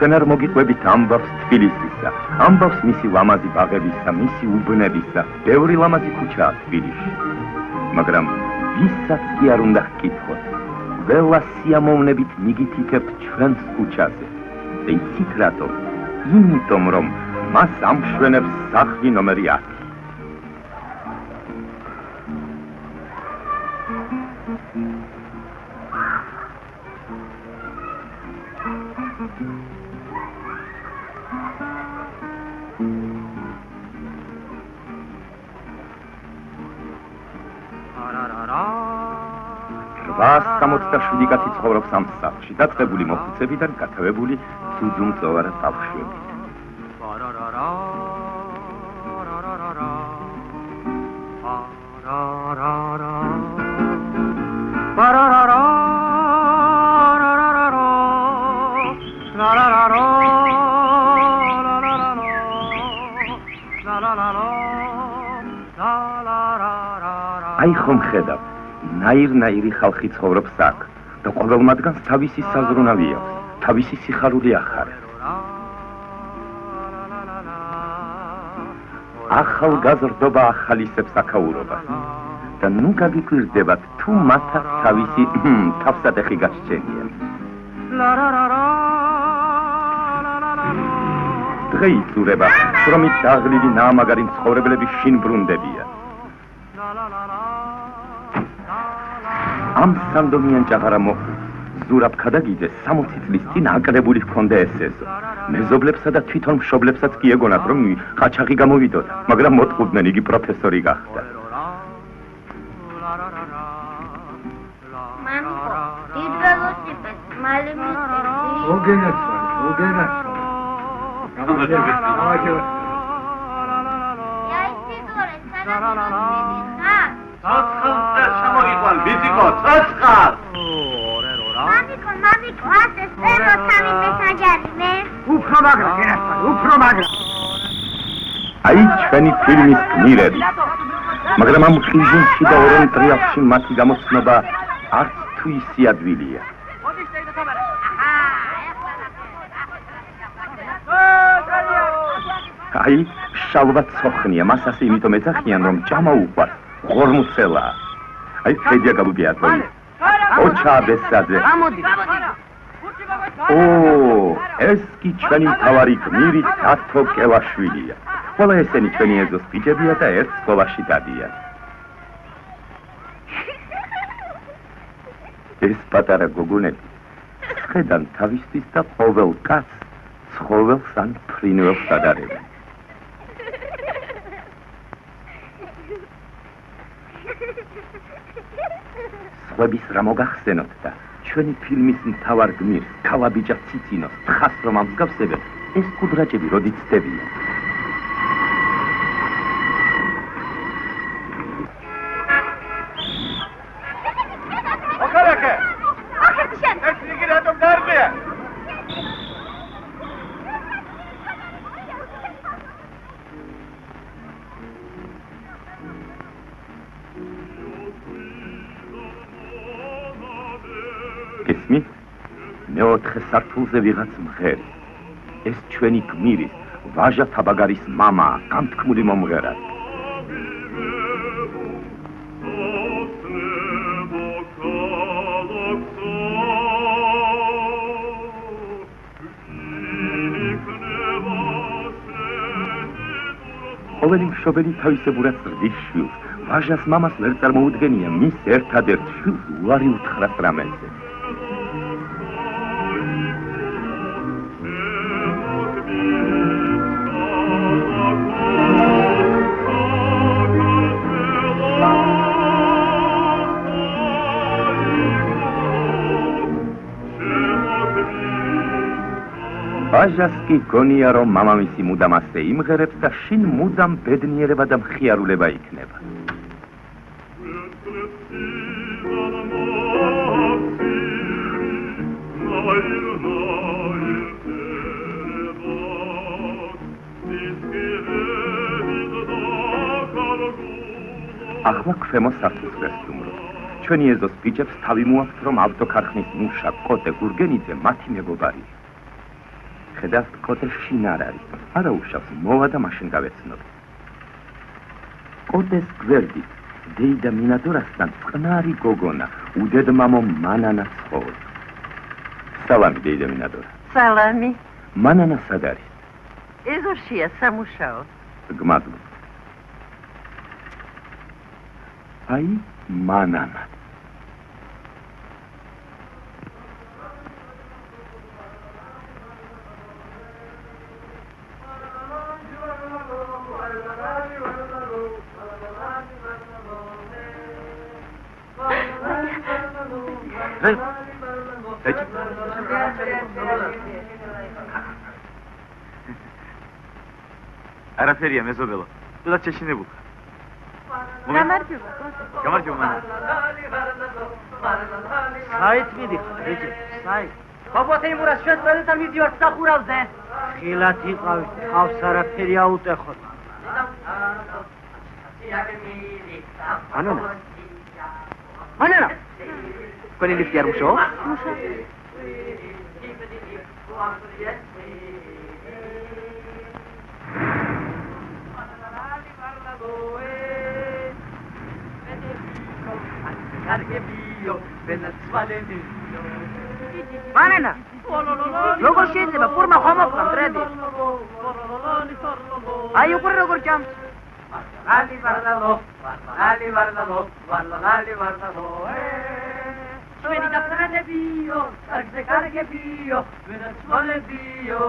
ჩვენ არ მოგიყვებით ამბავს თბილისისა, ამბავს მისი ლამაზი ბაღებისა, მისი უბნებისა, ბევრი ლამაზი ქუჩაა თბილისში. მაგრამ ვისაც კი არ უნდა ჰკითხოთ, ყველა სიამოვნებით მიგითითებთ ჩვენს ქუჩაზე. და იცით რატომ? იმიტომ რომ მას ამშვენებს სახლი ნომერი 10. რვას 67 კაცი ცხოვრობს ამ სახლში, დაწყებული მოხუცებიდან, გათავებული ძუძუმწოვარა ბავშვებით. აი ხომ ხედავ, ნაირ-ნაირი ხალხი ცხოვრობს აქ და ყოველ მათგანს თავისი საზრუნავი აქვს, თავისი სიხარული ახარებს. ახალგაზრდობა ახალისებს აქაურობას და ნუ გაგიკვირდებათ თუ მათაც თავისი თავსატეხი გასჩენია. დღე იწურება, შრომით დაღლილი ნამაგარი მცხოვრებლები შინ ბრუნდებიან. ამ სანდომიან ჭაღარა მოხუც ზურაბ ქადაგიძე 60 წლის წინ აკრებული ჰქონდა ეს ეზო. მეზობლებსა და თვითონ მშობლებსაც კი ეგონათ, რომ ყაჩაღი გამოვიდოდა, მაგრამ მოტყუდნენ, იგი პროფესორი გახდა. მამიკო, დიდ ველოსიპედს მალე მიწევდი? ოგენაც. მამიკო, ასე სპერო სამი მესაჯარიმე? უფრო მაგრა, გენასწავლე, უფრო მაგრა. აი ჩვენი ფილმის გმირები. მაგრამ ამ ხიზინში და ორენტრიალში მათი გამოცნობა არც თუ ისე ადვილია. აი, შალვა ცოხნია, მას ასე იმიტომ ეძახიან, რომ ჭამა უყვარს, ღორმუცელაა. აი, ფედია გაბუბიატოვი. ოჩა ბესაძე. ეს კი ჩვენი მთავარი გმირი დათო კელაშვილია. ყველა ესენი ჩვენი ეზოს ბიჭებია და ერთ სკოლაში დადიან. ეს პატარა გოგონები ხედან თავისთვის და ყოველ კაცს ცხოველს ან ფრინველს ადარებენ. სხვების რა მოგახსენოთ და ჩვენი ფილმის მთავარ გმირს, ქალაბიჭა ციცინოს თხას რომ ამსგავსებენ, ეს კუდრაჭები როდის ცდებიან. გესმით? მეოთხე სართულზე ვიღაც მღერი. ეს ჩვენი გმირის, ვაჟა თაბაგარის მამაა, განთქმული მომღერალი. ყოველი მშობელი თავისებურად ზრდის შვილს, ვაჟას მამას ვერ წარმოუდგენია მის ერთადერთ შვილს უარი უთხრას რამეზე. ვაჟას კი გონია, რომ მამამისი მუდამ ასე იმღერებს და შინ მუდამ ბედნიერება და მხიარულება იქნება. ახლა ქვემო სართულს ვესტუმრობ. ჩვენი ეზოს ბიჭებს თავი მოაქვთ, რომ ავტოქარხნის მუშა კოტე გურგენიძე მათი მეგობარია. მიხედავთ კოტეს შინ არ არის. არა უშავს, მოვა და მაშინ გავეცნობ. კოტეს გვერდით დეიდა მინადორასთან წყნარი გოგონა, უდედმამო მანანა ცხოვრობს. სალამი დეიდა მინადორა. სალამი. მანანა სად არის? ეზოშია სამუშაო. გმადლობ. აი მანანა. არაფერია მეზობელო. თუნდაც შეშინებულხარ. გამარჯობა. გამარჯობა. საით მიდიხარ, რეჯე, საით. ბაბოთე იმურას ჩვენ წელთან მიდივართ სახურავზე. ხილად იყავით, ხავს არაფერი აუტეხოთ. ანონა. მანანა. თქვენი ლიფტი არ მუშაობს? მანანა. როგორ შეიძლება ფორმა ხომ მოყვა მტრედი? აი უყურე როგორ ჭამს. ლალი ვარდალო, ლალი ვარდალო, ლალი ვარდალო. ჩვენი დაფრენებიო, კარგზე კარგებიო, ვინაც მოლებიო.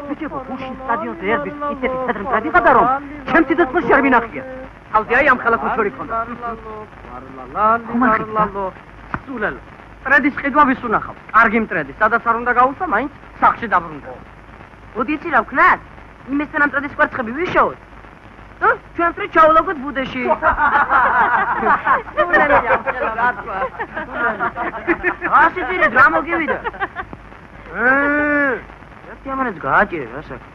ბიჭო, ბუში სტადიონზე ერბის ისეთი თეთრი გადიღადა რომ ჩემს სიცოცხლეში არ მინახია. თავზე აი ამ ხელახო ჩორი ხონდა. ლალო. სულალო. ტრედის ყიდვა ვის უნახავ? კარგი მტრედი, სადაც არ უნდა გაუსვა, მაინც სახში დაბრუნდა. მოდი იცი რა ვქნათ? იმესთან ამ ტრედის კვერცხები ვიშოვოთ. და ჩვენ მტრედ ჩავლოგოთ ბუდეში. სულალო ჯამხელა რატყვა. ასეთი რა მოგივიდა? ერთი ამანაც გააჭირე რა საქმე.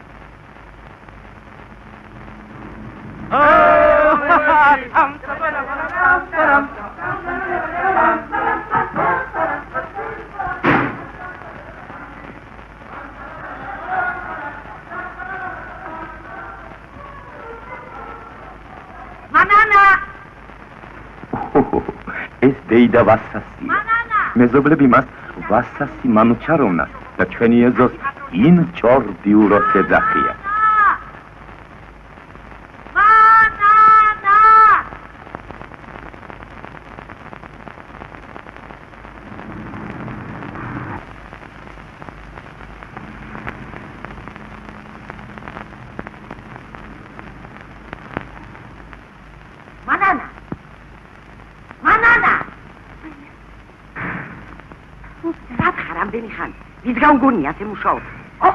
მანანა. ეს დეიდა ვასასია. მანანა. მეზობლები მას ვასასი მანუჩაროვნას და ჩვენი ეზოს ინ ჭორდიუროს ეძახიან. მანანა. მანანა. მანანა. სათხარ ამდენი ხანი. ვის გამგონია ასე მუშაობს? ო!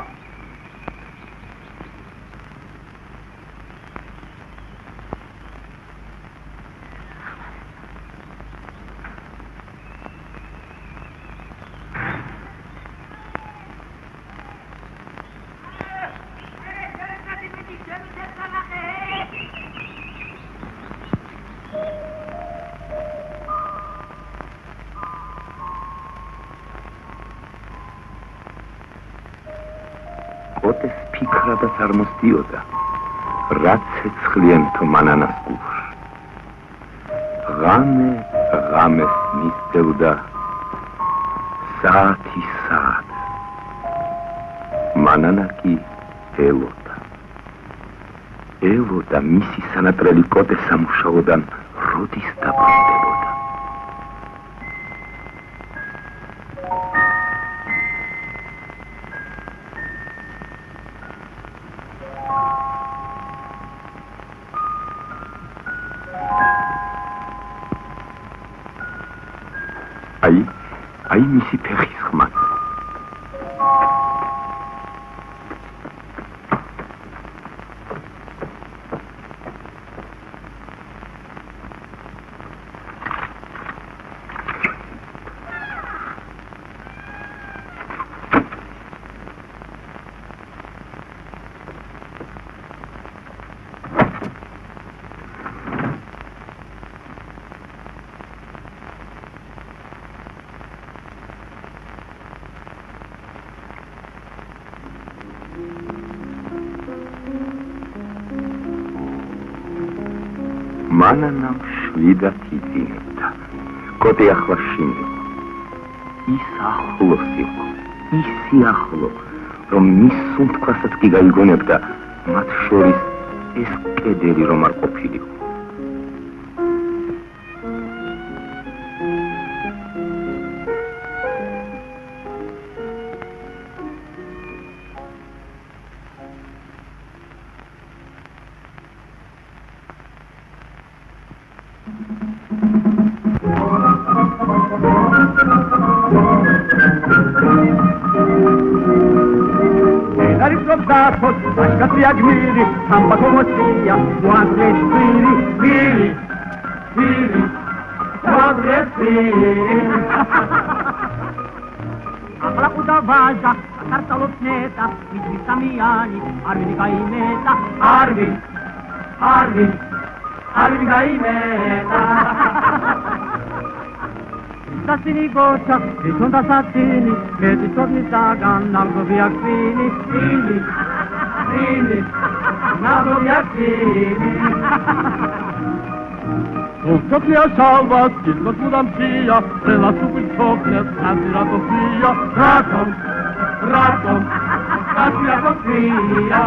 კოტეს ფიქრადაც არ მოსდიოდა, რაც ცეცხლიანთ მანანას გულში. ღამეს მისდევდა საათი საათ. მანანა კი ელოდა მისი სანატრელი კოტეს სამუშაოდან როდის დაბრუნდებოდა. აი მისი ფეხის ხმა. მანანამ შვიდად იძინებდა. კოტე ახლა შინდება. ის ახლოს იყო, ისი ახლო, რომ მის სუნთქვასაც კი გაიგონებდა, მათ შორის ეს კედელი რომ არ ყოფილიყო. ახლა ყუდა ვაჟა, აკარწალობს ნეტა, მიწვის სამიანი, არ ვინი გაიმეტა, არ ვინი გაიმეტა. დასინი გოჩა, თვითონ დასაცინი, მეტი ცოდნისაგან ნალგობი აქვს ვინი, ნალგობი აქვს ვინი. Sofia salvas, kilko sudam cia, prela supit sopnes, nasirato fia, ratom, nasirato fia.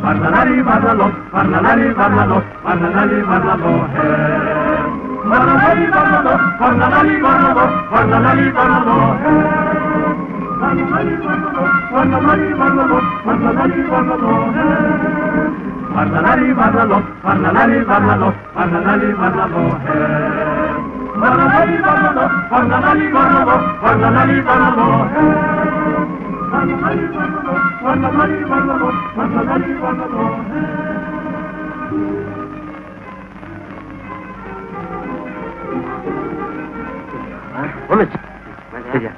Parlalali, parlalo, parlalali, parlalo, parlalali, parlalo, parlalali, parlalo, parlalali, parlalo, parlalali, parlalo, parlalali, parlalo, parlalali, parlalo, parlalali, parlalo, Parlalali, parlalo, parlalali, parlalo, parlalali, parlalo, parlalali, parlalo, parlalali, parlalo, parlalali, parlalo, parlalali, parlalo, parlalali, parlalo, parlalali, parlalo. მომეც. მადია.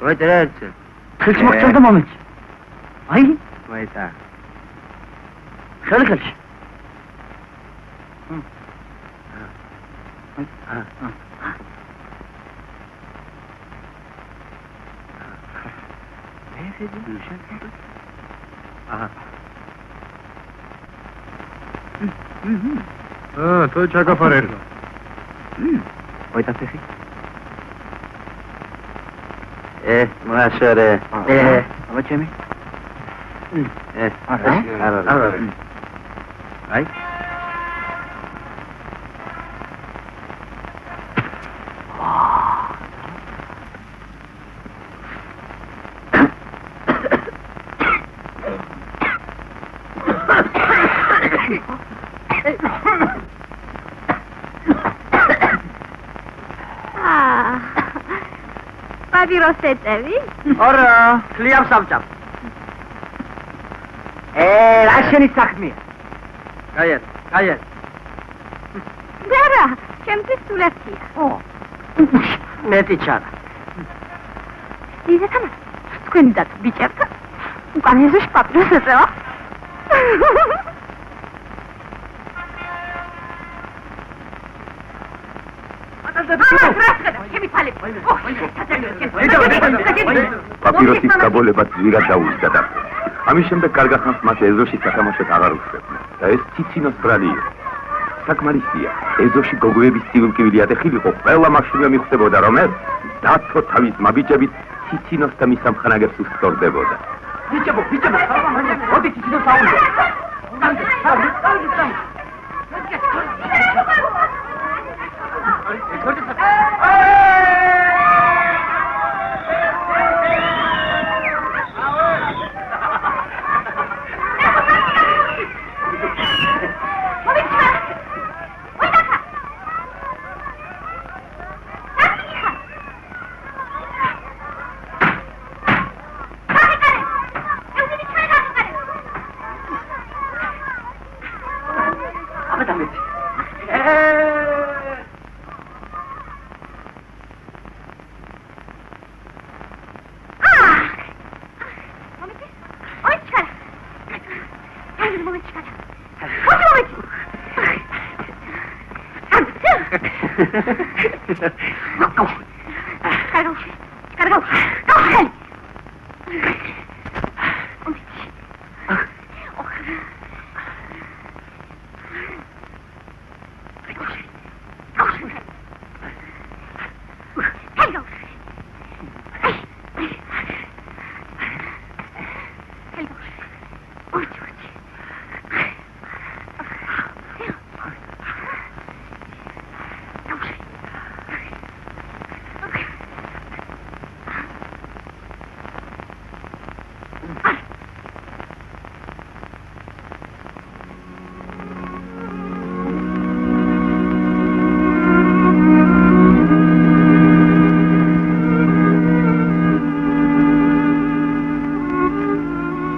ვაიტერეცე. ხილს მოხდა მომეც. აი? ვაიტა. خلي تو چاکا فرر وای تفخی مناشره اما چمی Right? Papi Rosetevi? Ora, kliam samcham. Rasheni sakhmi. Gayet. Dara, ჩემთვის სულაცია. მეტი ჩარა. ისეთამ თქვენი და ბიჭებთან უკან ეზოში პაპიროს ეწევა. პაპიროსის გაბოლება ძვირად დაუდგა. ამის შემდეგ კარგა ხანს მას ეზოში სათამაშოდ აღარ უშვებდნენ და ეს ციცინოს ბრალი იყო. საკმარისია, ეზოში გოგოების ცივილკივილი ატეხილი იყო, ყველა მაშინვე მიხვდებოდა, რომ ეს დათო თავის მაბიჭებით ციცინოს და მის სამხანაგებს უსწორდებოდა. ბიჭებო, მოდი ციცინოს აუნდო.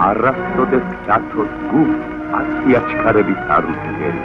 არასოდეს ჩათოს გულს ასი აჩქარებით არ უდგერი.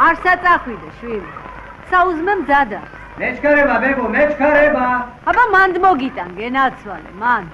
არ საწახვიდე, შვილი. საუზმე მძადა. მეჩქარება, ბებო, მეჩქარება. აბა მანდ მოგიტან, გენაცვალე, მან.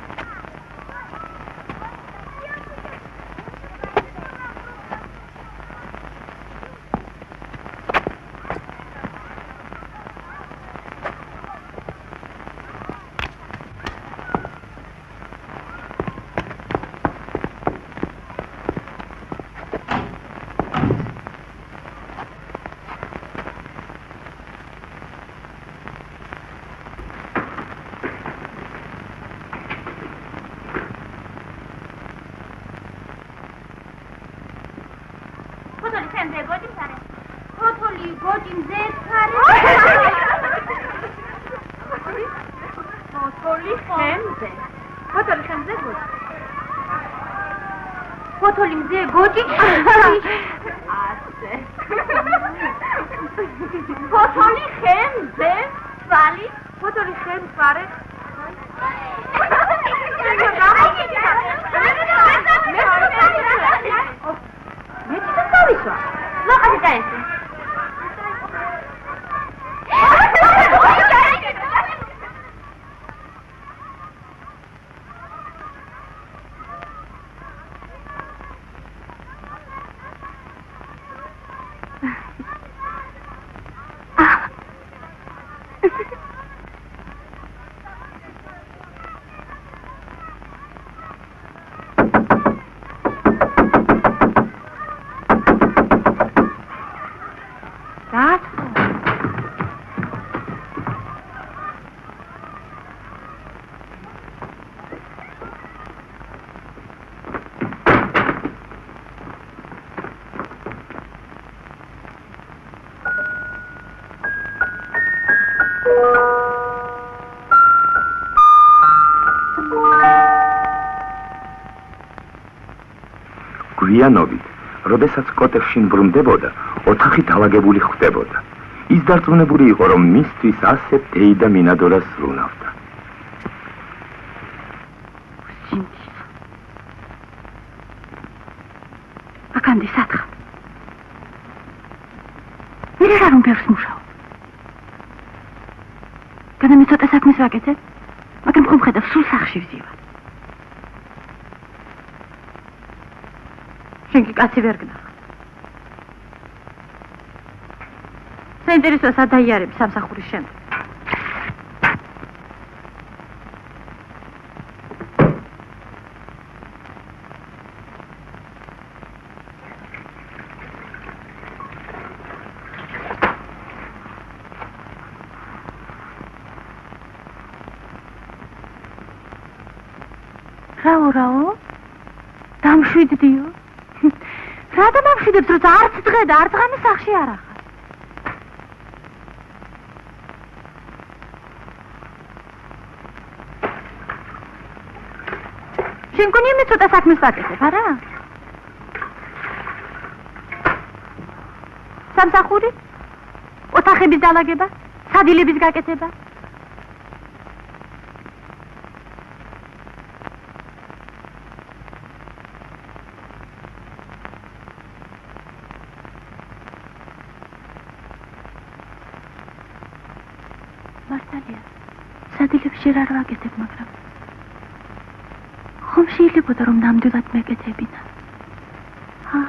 გვიანობით, როდესაც კოტეხში მბრუნდებოდა, ოთახი დავაგებული ხვდებოდა. ის დარწმუნებული იყო, რომ მისთვის ასე ტეი და მინადორას სრულნავდა. აკანდი სათხა. მე რა რომ ბევრს მუშაობ. გადამე ცოტა საქმეს ვაკეთებ, მაგრამ ხომ ხედავ სულ სახში ვზივარ. შენ კი კაცი ვერ გნახ. საინტერესოა სადაიარები სამსახურის შემდეგ. რაო, დამშვიდდიო. რა დამამშვიდებს, როცა არც დღე და არც ღამე სახლში არ ახარ. შენ მგონია მე ცოტა საქმეს ვაკეთებ, არა? სამსახური? ოთახების დალაგება? სადილების გაკეთება? მართალია, სადილებს ჯერ არ ვაკეთებ, მაგრამ ხომ შეიძლებოდა რომ ნამდვილად მეკეთებინა? ჰა?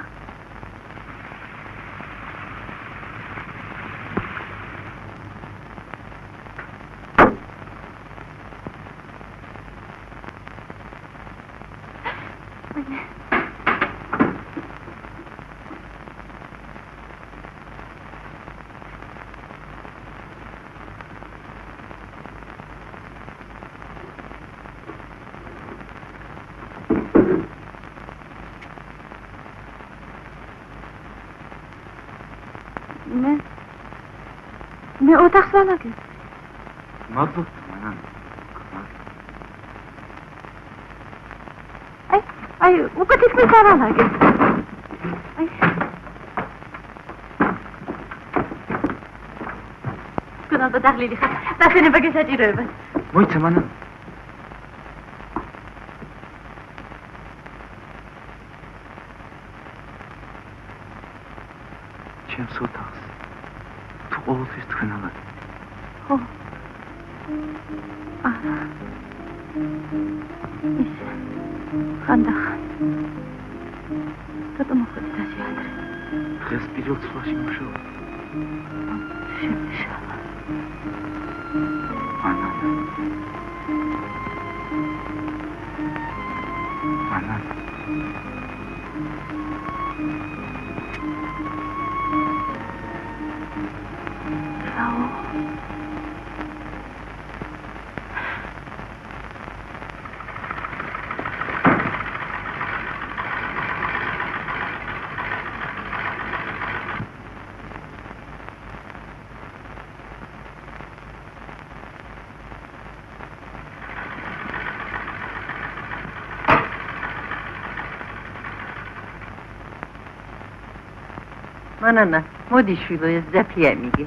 მე ოთახს ვალაგებ. მადლობთ, მანამ. აი, უკვე თითქმის ავალაგებ. აი. გონალდა დაღლილი ხარ. დასვენება გესაჭიროებას. მოიცა, მანამ. ჩემს ოთახს. თუ ყოველთვის თქვენალად. ხო. არა. ის ხანდახან. რატომ მოხდით ასე ადრე? დღეს პირველ ცვლაში მუშაობ. შემიშალა. მანამ. მანამ. რაო? მანანა, მოდი შვილო, ეს ძაფი ამიგე.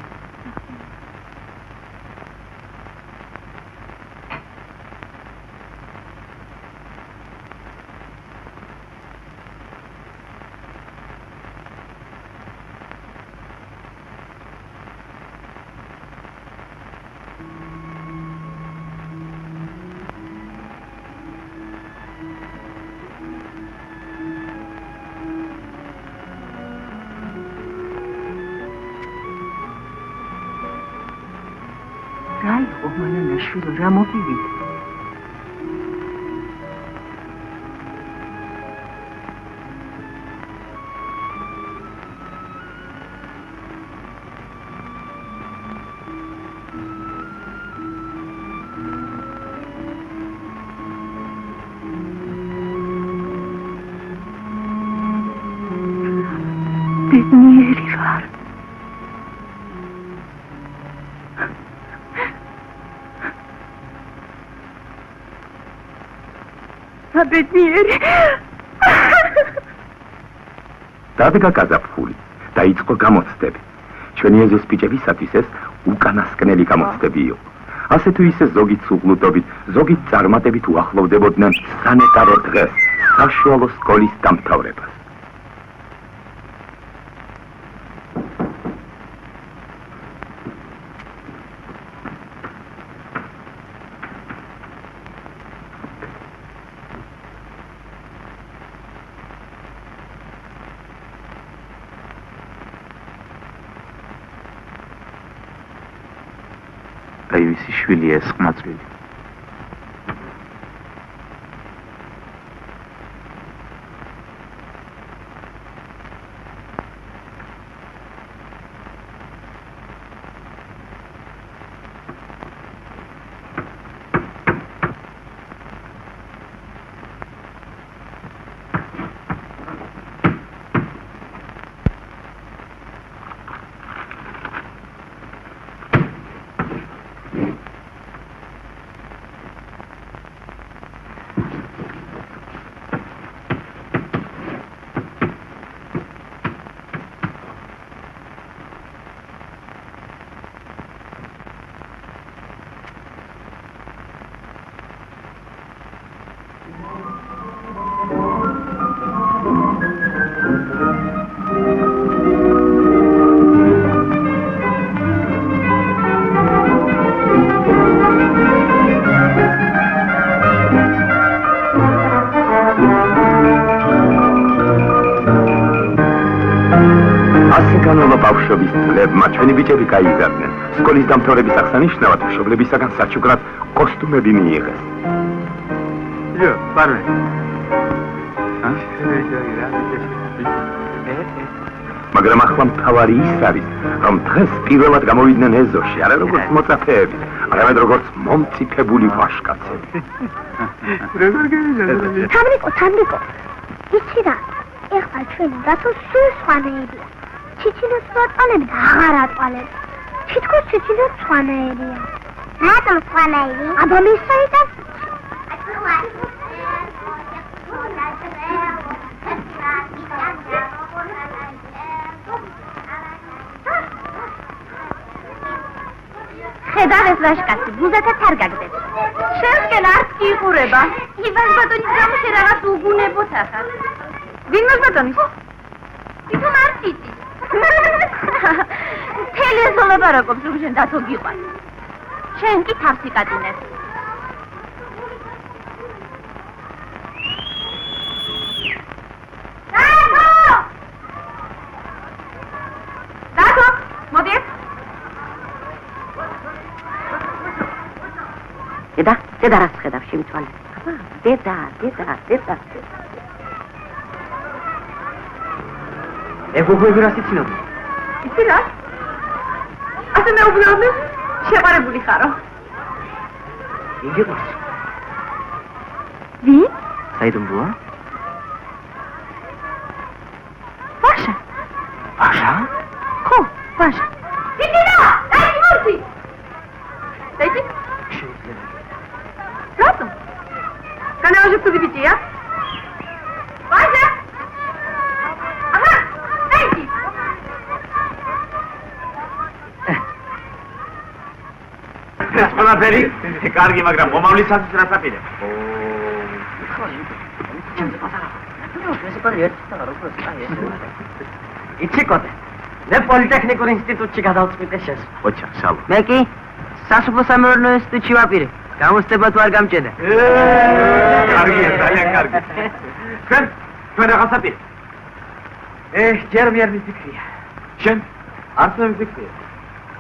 რა იყო მანანა შვილო, რა მოგივიდა? ბედნიერი ვარ. ბედნიერი. დადგა გაზაფხული, დაიწყო გამოცდები. ჩვენი ეზოს ბიჭებისათვის ეს უკანასკნელი გამოცდები იყო. ასე თუ ისე ზოგით უღლუტობით, ზოგით წარმატებით უახლოვდებოდნენ სანეტარო დღეს, საშუალო სკოლის დამთავრებას. დაივისი შვილია ეს ყმაწვილი. ბავშვობის წლებმა ჩვენი ბიჭები გაიზარდნენ. სკოლის დამთავრების აღსანიშნავად მშობლებისაგან საჩუქრად კოსტუმები მიიღეს. იო, პარვე. მაგრამ ახლა მთავარი ის არის, რომ დღეს პირველად გამოვიდნენ ეზოში, არა როგორც მოწაფეები, არამედ როგორც მომწიფებული ვაჟკაცები. თამრიკო, იცი რა, ეხლა ჩვენი დათო სულ სხვანაირია. ჩიჩინოს ვატყალები და აღარ ატყალები. თითქოს ჩიჩინო სხვანაირია. რატომ სხვანაირი? აბა მისაიდან ხედავ ეს ვაჟკაცი, ბუზათაც არ გაგდებს. შენსკენ არც კი იყურება. ივას ბატონის გამო შენ რაღაც უგუნებოთ ახლა. ვინ მას ბატონის? თვითონ არც იცი. მთელი ეს ლაპარაკობს, რომ შენ დათო გიყვარს. შენ კი თავს იკატუნებ. დათო, მოდი ეს. დედა რას ხედავ შემთვალე? დედა. ეგოგვები რას იცინობ? იცი რა? ასე მეუბნეობდი, შეყარებული ხარო. იგივეს. ვინ? საიდუმლოა? ვაშა. ვაჟა? ხო, ვაშა. იცი რა? დაიჭი მორცი. დაიჭი? რატომ? განავაჟებდი ბიჭია? ვაშა! აჰა, დაიჭი. ეს ყველაფერი კარგი, მაგრამ მომავლისათვის რას აპირებ? იცი კოდე, მე პოლიტექნიკურ ინსტიტუტში გადავწყვიტე შესვლა. ოჩა, შალო. მე კი სასოფლო სამეურნეო ინსტიტუტში ვაპირე. გამოსდება თუ არ გამჭედა. კარგია, ძალიან კარგი. ჩვენ რაღაც აპირებ. ჯერ მე არ მიფიქრია. შენ? არც მე მიფიქრია.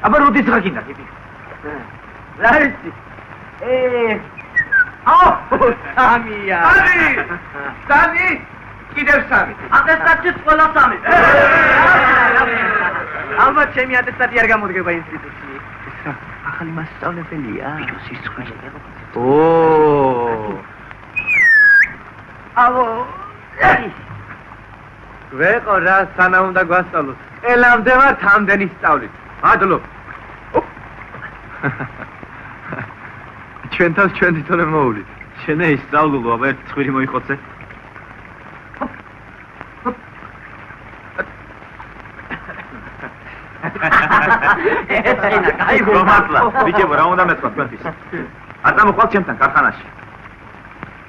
აბა როდის რა გინდა, ტიპი? რა იცი? აუ, სამია. სამი! კიდევ სამი. ატესტატიც ყველა სამი. ალბათ ჩემი ატესტატი არ გამოდგება ინსტიტუტში. ახალი მასწავლებელია. ბიჭოს სიცხვილი. ავო. ვეყო რა სანა უნდა გვასწავლოს. ელამდე ვართ ამდენი სწავლით. მადლობ. ჩვენ თავს ჩვენ თვითონე მოვულით. შენე ისწავლულო, აბა ერთ ცხვირი მოიხოცე. აი მართლა, ბიჭებო, რა უნდა მეთქვა თქვენთვის? არ წამოყვალთ ჩემთან ქარხანაში.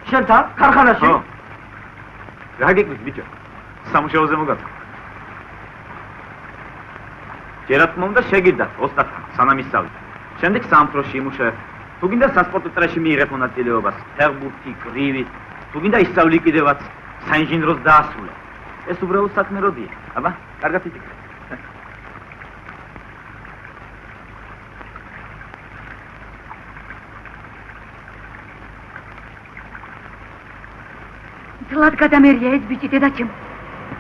შენთან ქარხანაში? ხო. რა გიკვირს ბიჭო? სამუშაოზე მოგაწყო. ჯერათ მომდა შეგირდათ ოსტატთან, სანამ ისწავლით. შემდეგ სამფროში იმუშავებ. თუ გინდა სასპორტო წრეში მიიღებ მონაწილეობას, ფეხბურთი, კრივი, თუ გინდა ისწავლი კიდევაც, საინჟინროს დაასრულე. ეს უბრალოდ საქმე როდია. აბა, კარგად იფიქრე. თლად გადამერია ეს ბიჭი დედაჩემ.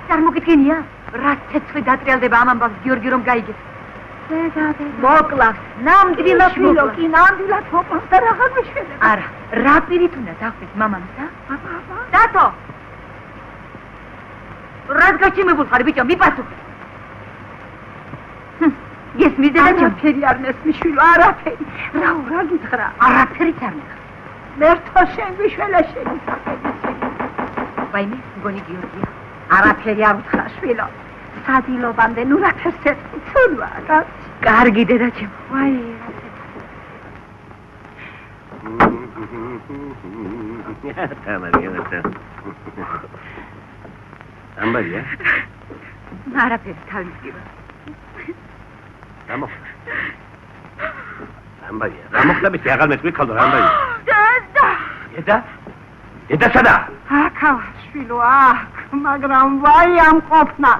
წარმოგიდგენია, რა ცეცხლი დატრიალდება ამ ამბავს გიორგი რომ გაიგებს. მოკლავს, ნამდვილად მოკლა. ნამდვილად მოკლავს და რაღაც მიშვენება. არა, რა პირით უნდა დახვის მამამსა? დათო! რას გაჩემებულ ხარ ბიჭო, მიპასუხე. გესმის დედაჩემ? არაფერი არ მესმიშვილო, არაფერი. რა გითხრა? არაფერიც არ ნება. მერთო შენ ვიშველა შენი სახელი. ვაიმე, გონი გიორგია. არაფერი არ უთხრა შვილო. სადილობამდე ნუ რაფერს ეთქვი, ცუდვა რა. კარგი დედაჩემ. ვაი, ამბარია? არაფერი თავის გივა. რა მოხდა? ამბარია. რა მოხდა ბიჭი, აღარ მეთქვი ხალხო რა ამბარია? დედა. დედა სადა? აქა შვილო, აქ, მაგრამ ვაი ამ ყოფნა.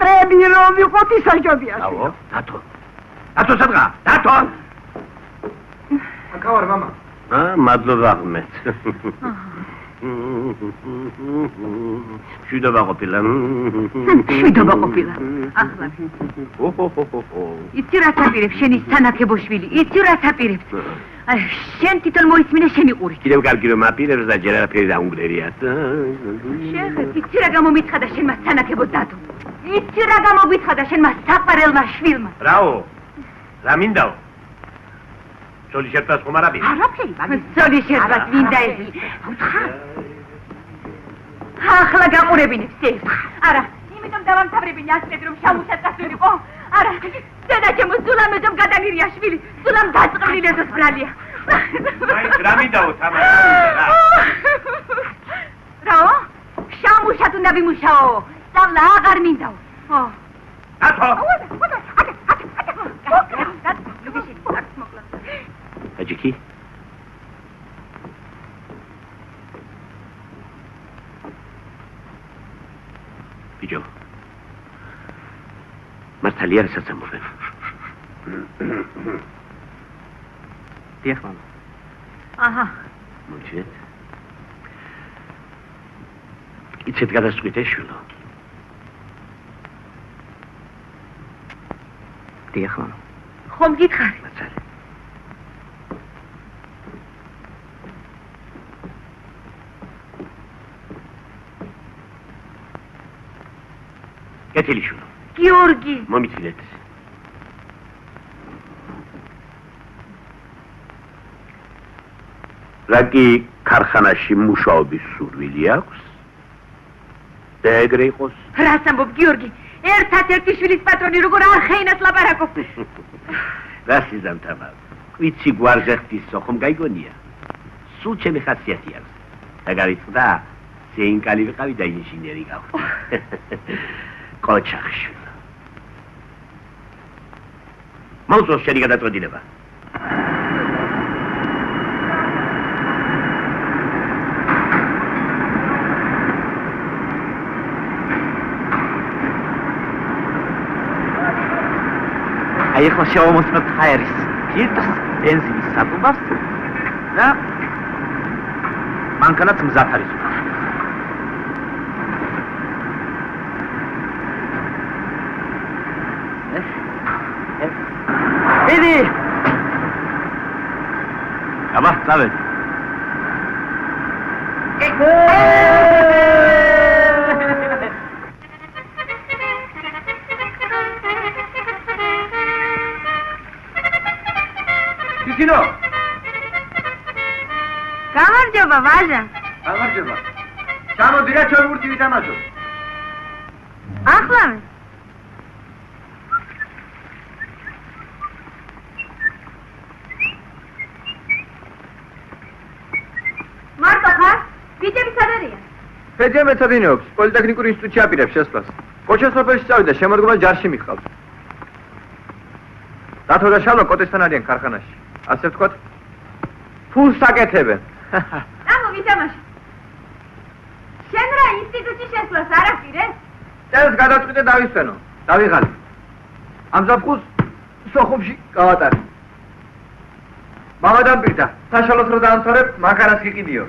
ტრები რომ ვიყოთ ისაჯობია. დაო, დათო. დათო სადღა? დათო. აქა ვარ, მამა. მადლობა ღმერთ. შვიდობა ყოფილა. შვიდობა ყოფილა. ახლა. იცი რა თაპირებ შენი სანაკებო შვილი, იცი რა თაპირებ. შენ თვითონ მოისმინე შენი ყური. კიდევ კარგი რომ აპირებს და ჯერ არაფერი დაუნგრერიათ. შეხეთ, იცი რა გამომიცხადა შენმა სანაკებო დადო. იცი რა გამომიცხადა შენმა საყვარელმა შვილმა. რაო? რა მინდაო? სოლის შეფას ხომ არ არის? არაფერი, მაგის სოლის შეფას მინდა ეს. უთხარ. ახლა გაყურებინებს ეს. არა, იმიტომ დავამთავრებინე ასეთ რომ შამუშად გასულიყო. არა, დედა ჩემო ზულამეჯომ გადაგირია შვილი. ზულამ დაწყრილი ეს ბრალია. მაინც რა მინდაო თამარ? რაო? შამუშად უნდა ვიმუშაო. სწავლა აღარ მინდაო. დათო. აჯიკი. ბიჭო. მართალია რასაც ამბობენ. დიახ, მამა. აჰა. მოჩეთ. იცით გადასწყვით ეს შვილო. დიახ, მამა. ხომ გითხარი? მაცალე. კეთილი შვილო. გიორგი. მომიცილეთ. რაგი ქარხანაში მუშაობის სურვილი აქვს? და ეგრე იყოს? რას ამბობ გიორგი? ერთადერთი შვილის პატრონი როგორ არ ხეინას ლაპარაკობ? რას იზამთავა? კვიცი გვარზე ხდისო, ხომ გაიგონია? სულ ჩემი ხასიათი აქვს. და გარიცხდა, ზეინკალი ვიყავი და ინჟინერი გავხდი. კოჩახში. მოუწოს შენი გადაწყვეტილება. აი ახლა შევამოწმებთ ჰაერის ფილტრს, ბენზინის სატუბარს და მანქანაც მზად არის. იდი! აბა, წავედ. თითინო! გამარჯობა, ვაჟა. გამარჯობა. ჩამოდი რა ჩამურთი ვითამაშო. ახლა მარტო ხარ? ბიჭები სად არიან? ფედია მეცადინეობს, პოლიტექნიკურ ინსტიტუტში აპირებს შესვლას. კოჩას სოფელში წავიდა, შემოდგომა ჯარში მიჰყავს. დათო და შალვა კოტესთან არიან ქარხანაში. ასე ვთქვათ, ფულს აკეთებენ. ამო ვითამაშე. შენ რა ინსტიტუტში შესვლას არ აპირეს? წელს გადაწყვიტე დავისვენო, დავიღალი. ამ ზაფხულს სოხუმში გავატარე. მამა დამპირდა, საშუალოს რო დაამთავრებ, მანქანას გიყიდიო.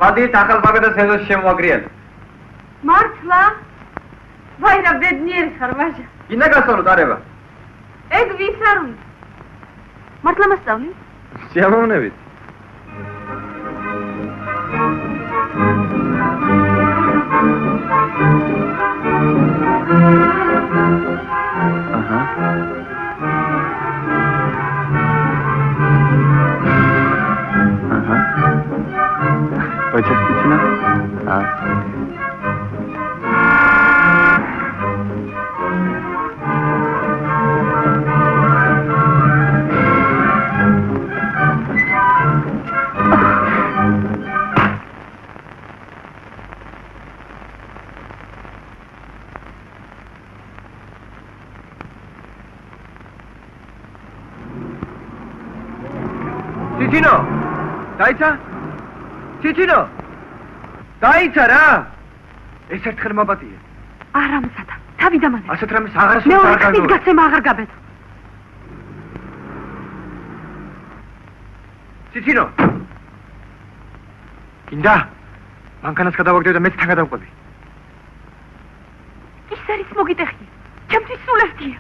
სხვა დილით ახალ ბაგადას ეზოში შემოვაგრიალე. მართლა? ვაი რა ბედნიერი ხარ, ვაჟა. გინდა გასწავლო დარება. ეგ ვის არ უნდა? მართლა მასწავლი? სიამოვნებით. აჰა. აჰა. ოჩას თვითინა? თითინო! დაიცა? თითინო! დაიცა რა! ეს ერთხელ მაბატია. არა მზადა, თავი დამანე. ასეთ რამეს აღარ მე ორი ხნით გაცემა აღარ გაბედო. ციცინო. გინდა? მანქანას გადავაგდებ და მეც თან გადავყვები. ის არის მოგიტეხი. ჩემთვის სულ ერთია.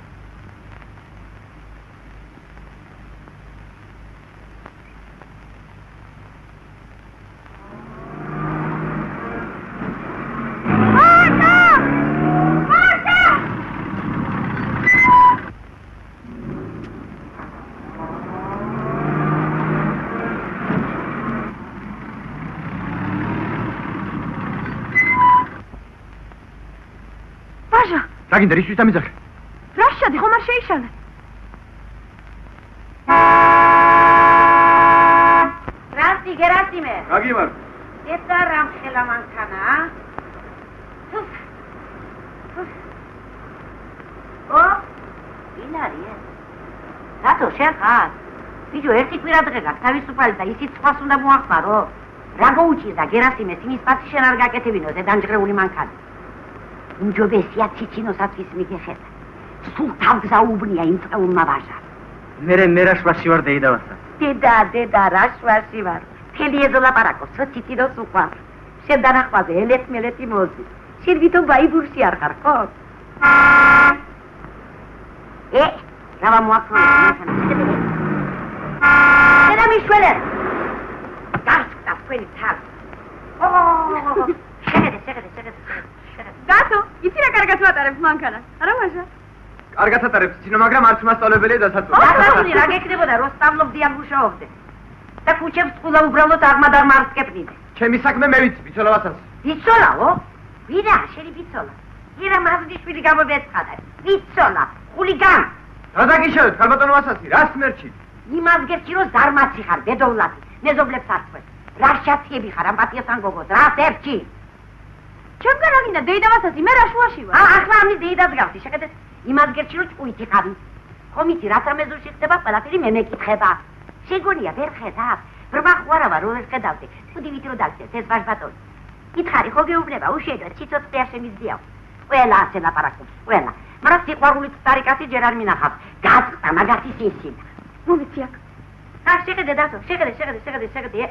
გინდა რისთვის დამიძახე? რაშადი ხომ არ შეიშალე? რასი გერასიმე? გაგიმარ. ეცა რამ ხელა მანქანა? ო? ინარია. რატო შენ ხარ? ბიჭო ერთი კვირა დღე გაქვს თავისუფალი და ისიც სხვას უნდა მოახმარო. რა გაუჭირდა გერასიმეს იმის პაცი შენ არ გაკეთებინო დედამჯღრეული მანქანა. უმჯობესია ციცინოსაც ვის მიგეხედა. სულ თავგზაუბნია იმ წეულმა ვაჟამ. მე რაშვაში ვარ დეიდავასა. დედა რაშვაში ვარ. მთელი ეზოლაპარაკობს, რომ ციცინოს უყვარს. შენ დანახვაზე ელეთ-მელეთი მოძი. შენ ვითომ ბაიბურში არ ხარ, ხო? რა მოაქვს მანქანა? დედა მიშველე. გასკა თქვენი თავს. შეგედე. გასო, იცი რა კარგად ვატარებ მანქანას. არა ვაჟა? კარგად ატარებ ციცინო, მაგრამ არც მასწავლებელია დასაწვე. რა გეკნებოდა რომ სტამბლობდი ამ მუშაობდე. და ქუჩებს წყულა უბრალოდ აღმად-აღმა არ სკეპნიდე. ჩემი საქმე მე ვიცი, ბიცოლა ვასანს. ბიცოლაო? ვირა, შენი ბიცოლა. ირა მაზგიშვილი გამომეცხადა. ბიცოლა, ხულიგან. რა დაგიშევეთ, ქალბატონო ვასანსი, რას მერჩი? იმას გერჩი რომ ზარმაცი ხარ, ბედოვლათი, მეზობლებს არწყვეტ. რა შაციები ხარ, ამ პატიასთან გოგოს, რას ერჩი? ჩემგან რა გინდა დეიდავასაცი, მე რა შუაში ვარ? ახლა ამის დეიდას გავდი, შეხედე. იმას გერჩი რომ ჭკუითი ხარი. ხომ იცი რა თამეზურში ხდება, ყველაფერი მე მეკითხება. შეგონია ვერ ხედავ? ბრმა ხვარავა რო ვერ ხედავდი. თუდივით რო დაგჭერთ ეს ვაჟბატონი. ითხარი ხო გეუბნება, უშედეგო ციცოცხლე არ შემიძლია. ყველა ასე ლაპარაკობს, ყველა. მაგრამ სიყვარული წარიკაცი ჯერ არ მინახავს. გაწყდა მაგათი სისინა. მომიცი აქ. შეხედე დათო, შეხედე.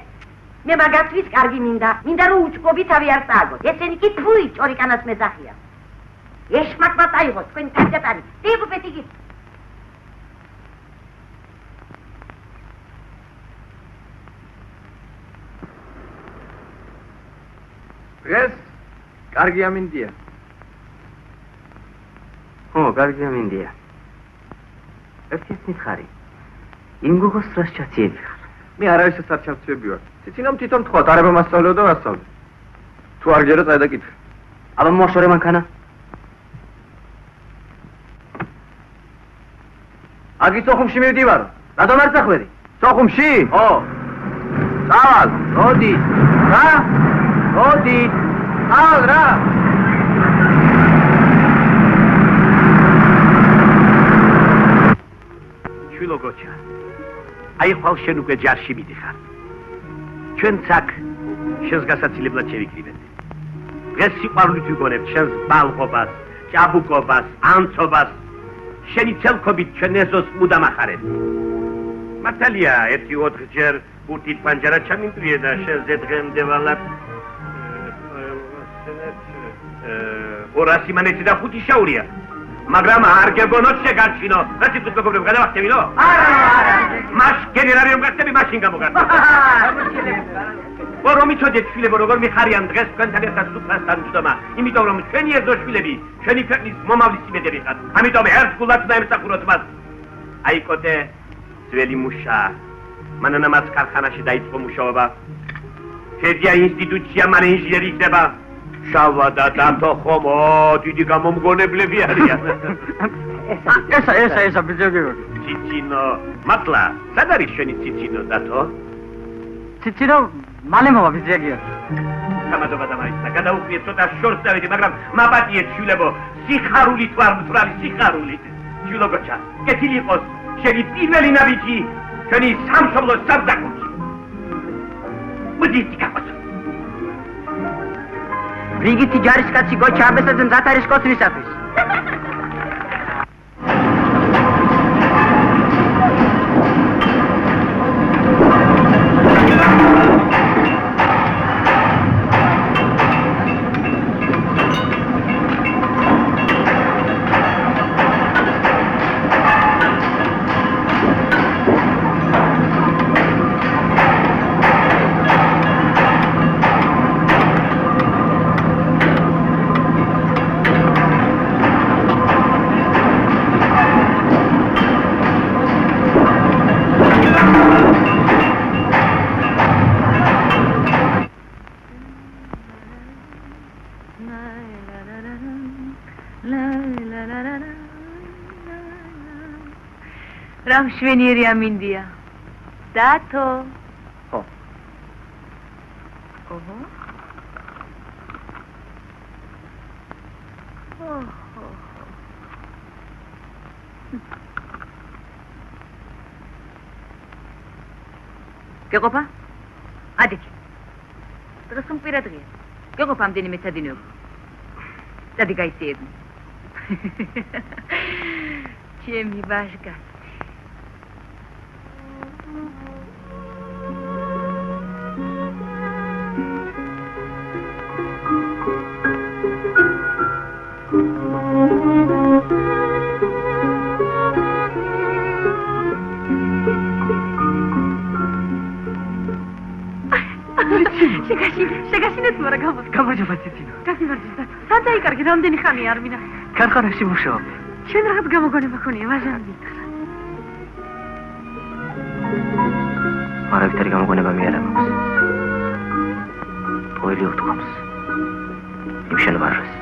მე მაგათთვის კარგი მინდა რომ უჩქობი თავი არ წააგოთ. ესენი კი თუი ჭორიკანას მეძახიან. ეშმაკმაც აიღოს თქვენი თავგატარი. დიუბეთი კი. დღეს კარგი ამინდია. ხო, კარგი ამინდია. ერთის მითხარი. იმ გოგოს რას ჩაციები ხარ? მე არავისას არ ჩავწვევი ვარ. ციცინომ თვითონ თქვა, არაბა მასწავლეო და ვასწავლე. თუ არ გერა წაი და კითხე. აბა მოაშორე მანქანა. აგი სოხუმში მივდივარ. რატომ არ წახვედი? სოხუმში? ხო. წავალ, როდი? რა? როდი? წავალ რა? შვილო გოჩა. აი ხვალ შენ უკვე ჯარში მიდიხარ. ჩვენც აქ შენს გასაცილებლად შევიკრიბეთ. დღეს სიყვარულით ვიგონებთ შენს ბალღობას, ჭაბუკობას, ანცობას. შენი ცელქობით ჩვენ ეზოს მუდამ ახარებ. მართალია, 1-4 ჯერ ბურთით პანჯარა ჩამინტრიე და შენზე დღემდე ვალად 200 მანეთი და 5 შაურია. მაგრამ არ გეგონოთ შეგარჩინო. რა თვითონ გოგობრებ გადავახტებინო? არა. მას გენერალი რომ გახდები, მაშინ გამოგართო. რომ მიცოდეთ შვილებო, როგორ მიხარიან დღეს თქვენთან ერთად სუფრასთან მჯდომა. იმიტომ რომ ჩვენი ეზო შვილები, ჩვენი ქვეყნის მომავლის იმედები ხართ. ამიტომ ერთგულად უნდა ემსახუროთ მას. აი კოტე, ძველი მუშა. მანანა მას ქარხანაში დაიწყო მუშაობა. შედია ინსტიტუტშია, მან ინჟინერი იქნება. შავა და დათო ხომო, დიდი გამომგონებლები არიან. ესა ბიძები. ციცინო, მართლა, სად არის შენი ციცინო დათო? ციცინო, მალე მოვა ბიძეგია. გამადობა დამაიცა, გადაუხლიეთ ცოტა შორს დავიდი, მაგრამ მაპატიეთ შვილებო, სიხარულით ვარ მთვრალი სიხარულით. შვილო გოჩა, კეთილი იყოს, შენი პირველი ნაბიჯი, ჩვენი სამშობლოს სამსახურში. მოდით გახოთ. რიგითი ჯარისკაცი გოჩა აბესაძე მზად არის კოცნისათვის. რა მშვენიერი ამინდია. დათო. ხო. ოჰო. გეყოფა? ადიქი. დღეს უმპირა დღეა. გეყოფა ამდენი მეცადინეობა. დადი გაიწიებდი. ჩემი ბაშკა. შეგაშინეთ მარა გამოს. გამარჯობა ციცინო. გასიმარჯოს დათო. სად დაიკარგე რამდენი ხანია არ მინახე. ქარხანაში მუშაობ. შენ რაღაც გამოგონება ქონია ვაჟან მითხრა. არავითარი გამოგონება მე არ აქვს. პოელი უთქვამს. იმ შენ ვაჟას.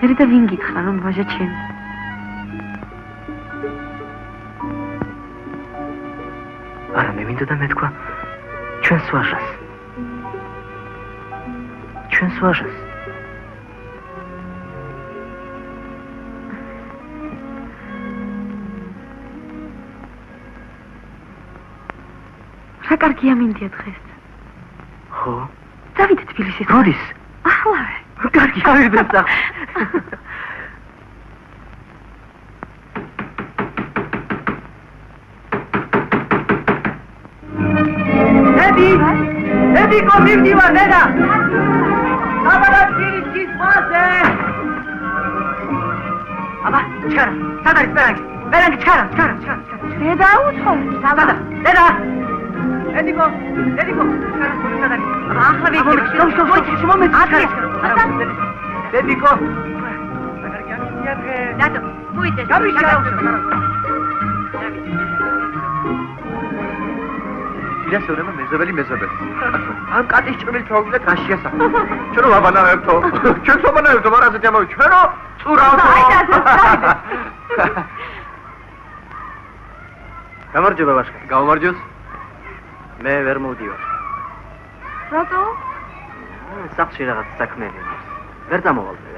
მე და ვინ გითხრა რომ ვაჟა ჩემი. არა მე მინდა და მეთქვა ჩვენს ვაჟას. ჩვენს ვაჟას. რა კარგი ამინდია დღეს. ხო? დავიდე თბილისის. როდის? ახლავე. კარგი ავიდე სახ. ედიკო მივდივარ დედა. აბარაჩირის მასე. აბა, ჩქარა. სად არის ბერანგი? ბერანგი ჩქარა. დედა უცხო. სადა. დედა. ედიკო. ჩქარა სად არის? აბა ახლა ვიგებ. ედიკო. დათო, მოიდეს. ილასონება მეზობელი. ამ კატის ჭრილით მოვიდეთ რაშია სახე. ჩვენო ვაბანავებთო. ჩვენც ვაბანავებთო, მაგრამ ასეთი ამოვი. ჩვენო წურავთო. გამარჯობა ვაშკა. გამარჯოს. მე ვერ მოვდივარ. რატო? სახში რაღაც საქმეა. ვერ წამოვალ მე.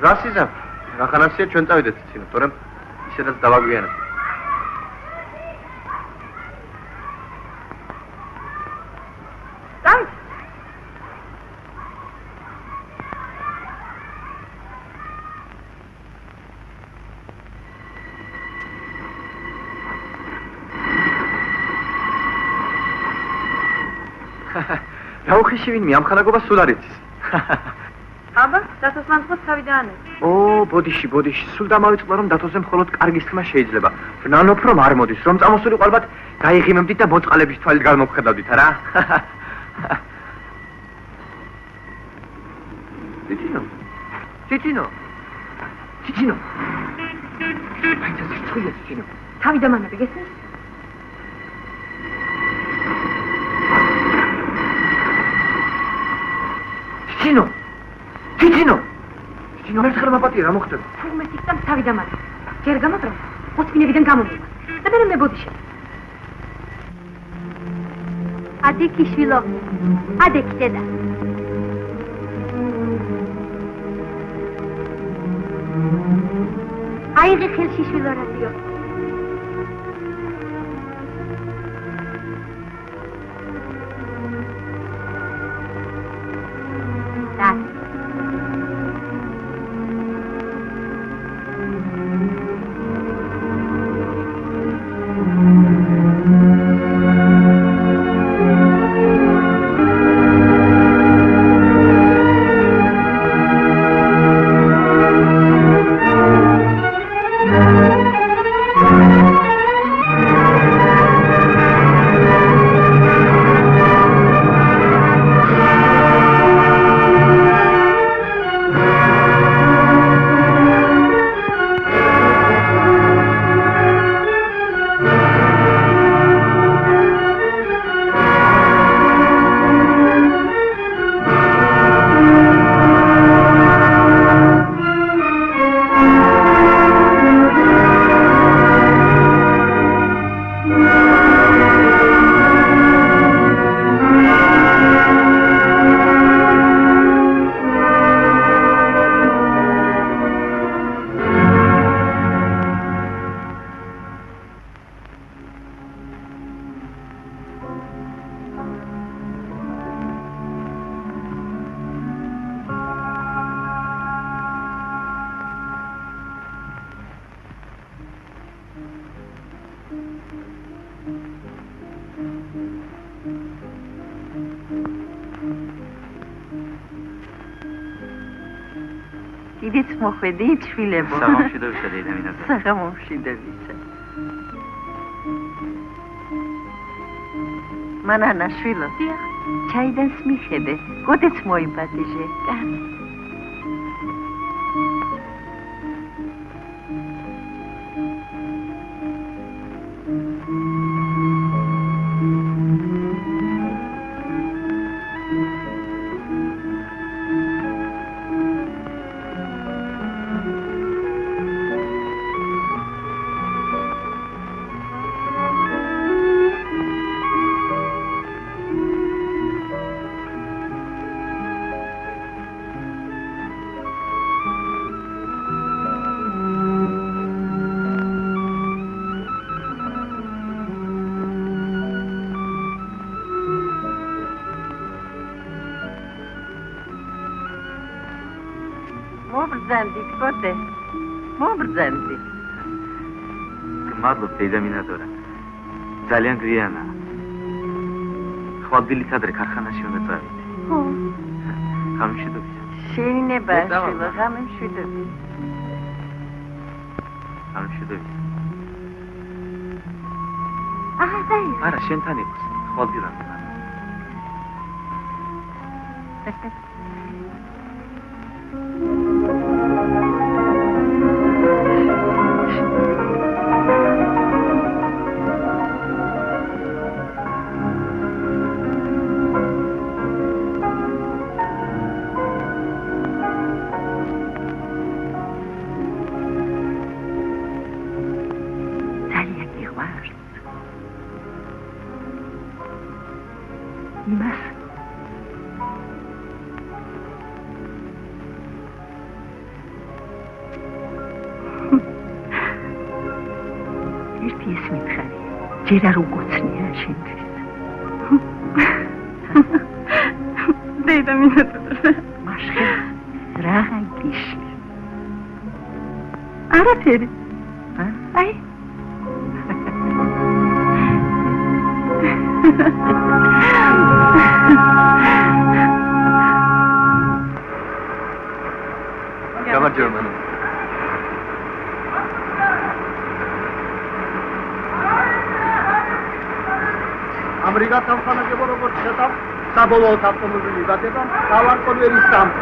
რა სიზამ? რა ხანასია ჩვენ წავიდეთ ცინო, თორემ ისედაც დავაგვიანებ. რაუხიში ვინმე ამ ხანაგობას სულ არ იცის. აბა, დათოს მანძღოს თავი დაანებს. ო, ბოდიში, სულ დამავიწყდა რომ დათოზე მხოლოდ კარგის თქმა შეიძლება. ვნანობ რომ არ მოდის, რომ წამოსულიყო ალბათ გაიღიმებდით და მოწყალების თვალით გამოვხედავდით, არა? ციცინო. თავი დამანები, გესმის? ციცინო, ერთხელ მაპატია რა მოხდება? თურმე სიკვდამ თავი დამანები. ჯერ გამოტრა, მოწმინებიდან გამომიყვანს. და მე მე ბოდიში. ადექი შვილო. ადექი დედა. აიღე ხელში შვილო რადიო. კიდეც მოხვედით, შვილებო. სამომშვიდობისა დედამიწაზე. სამომშვიდობისა. მანანა შვილო. ჩაიდანს მიხედე, გოდეც მოიბადიჟე. მობრძანდით, კოტე. მობრძანდით. გმადლობ დედამინატორა. ძალიან გვიანა. ხვალდილით ადრე ქარხანაში უნდა წავიდე. ხო. გამშვიდობია. შეინება, შვილო, გამშვიდობია. გამშვიდობია. აჰა, დაი. არა, შენთან იყოს. ხვალდილად. იმას ერთი ეს მითხარი ჯერ არ უგოცნია შენთვის დედამინატორა მაშხი რა გიშლი არაფერი აი გამარჯობა. ამრიგად სამხანაგებო როგორც შეთავ, საბოლოოდ ავტომობილი გადება, ავარკონვერის სამ.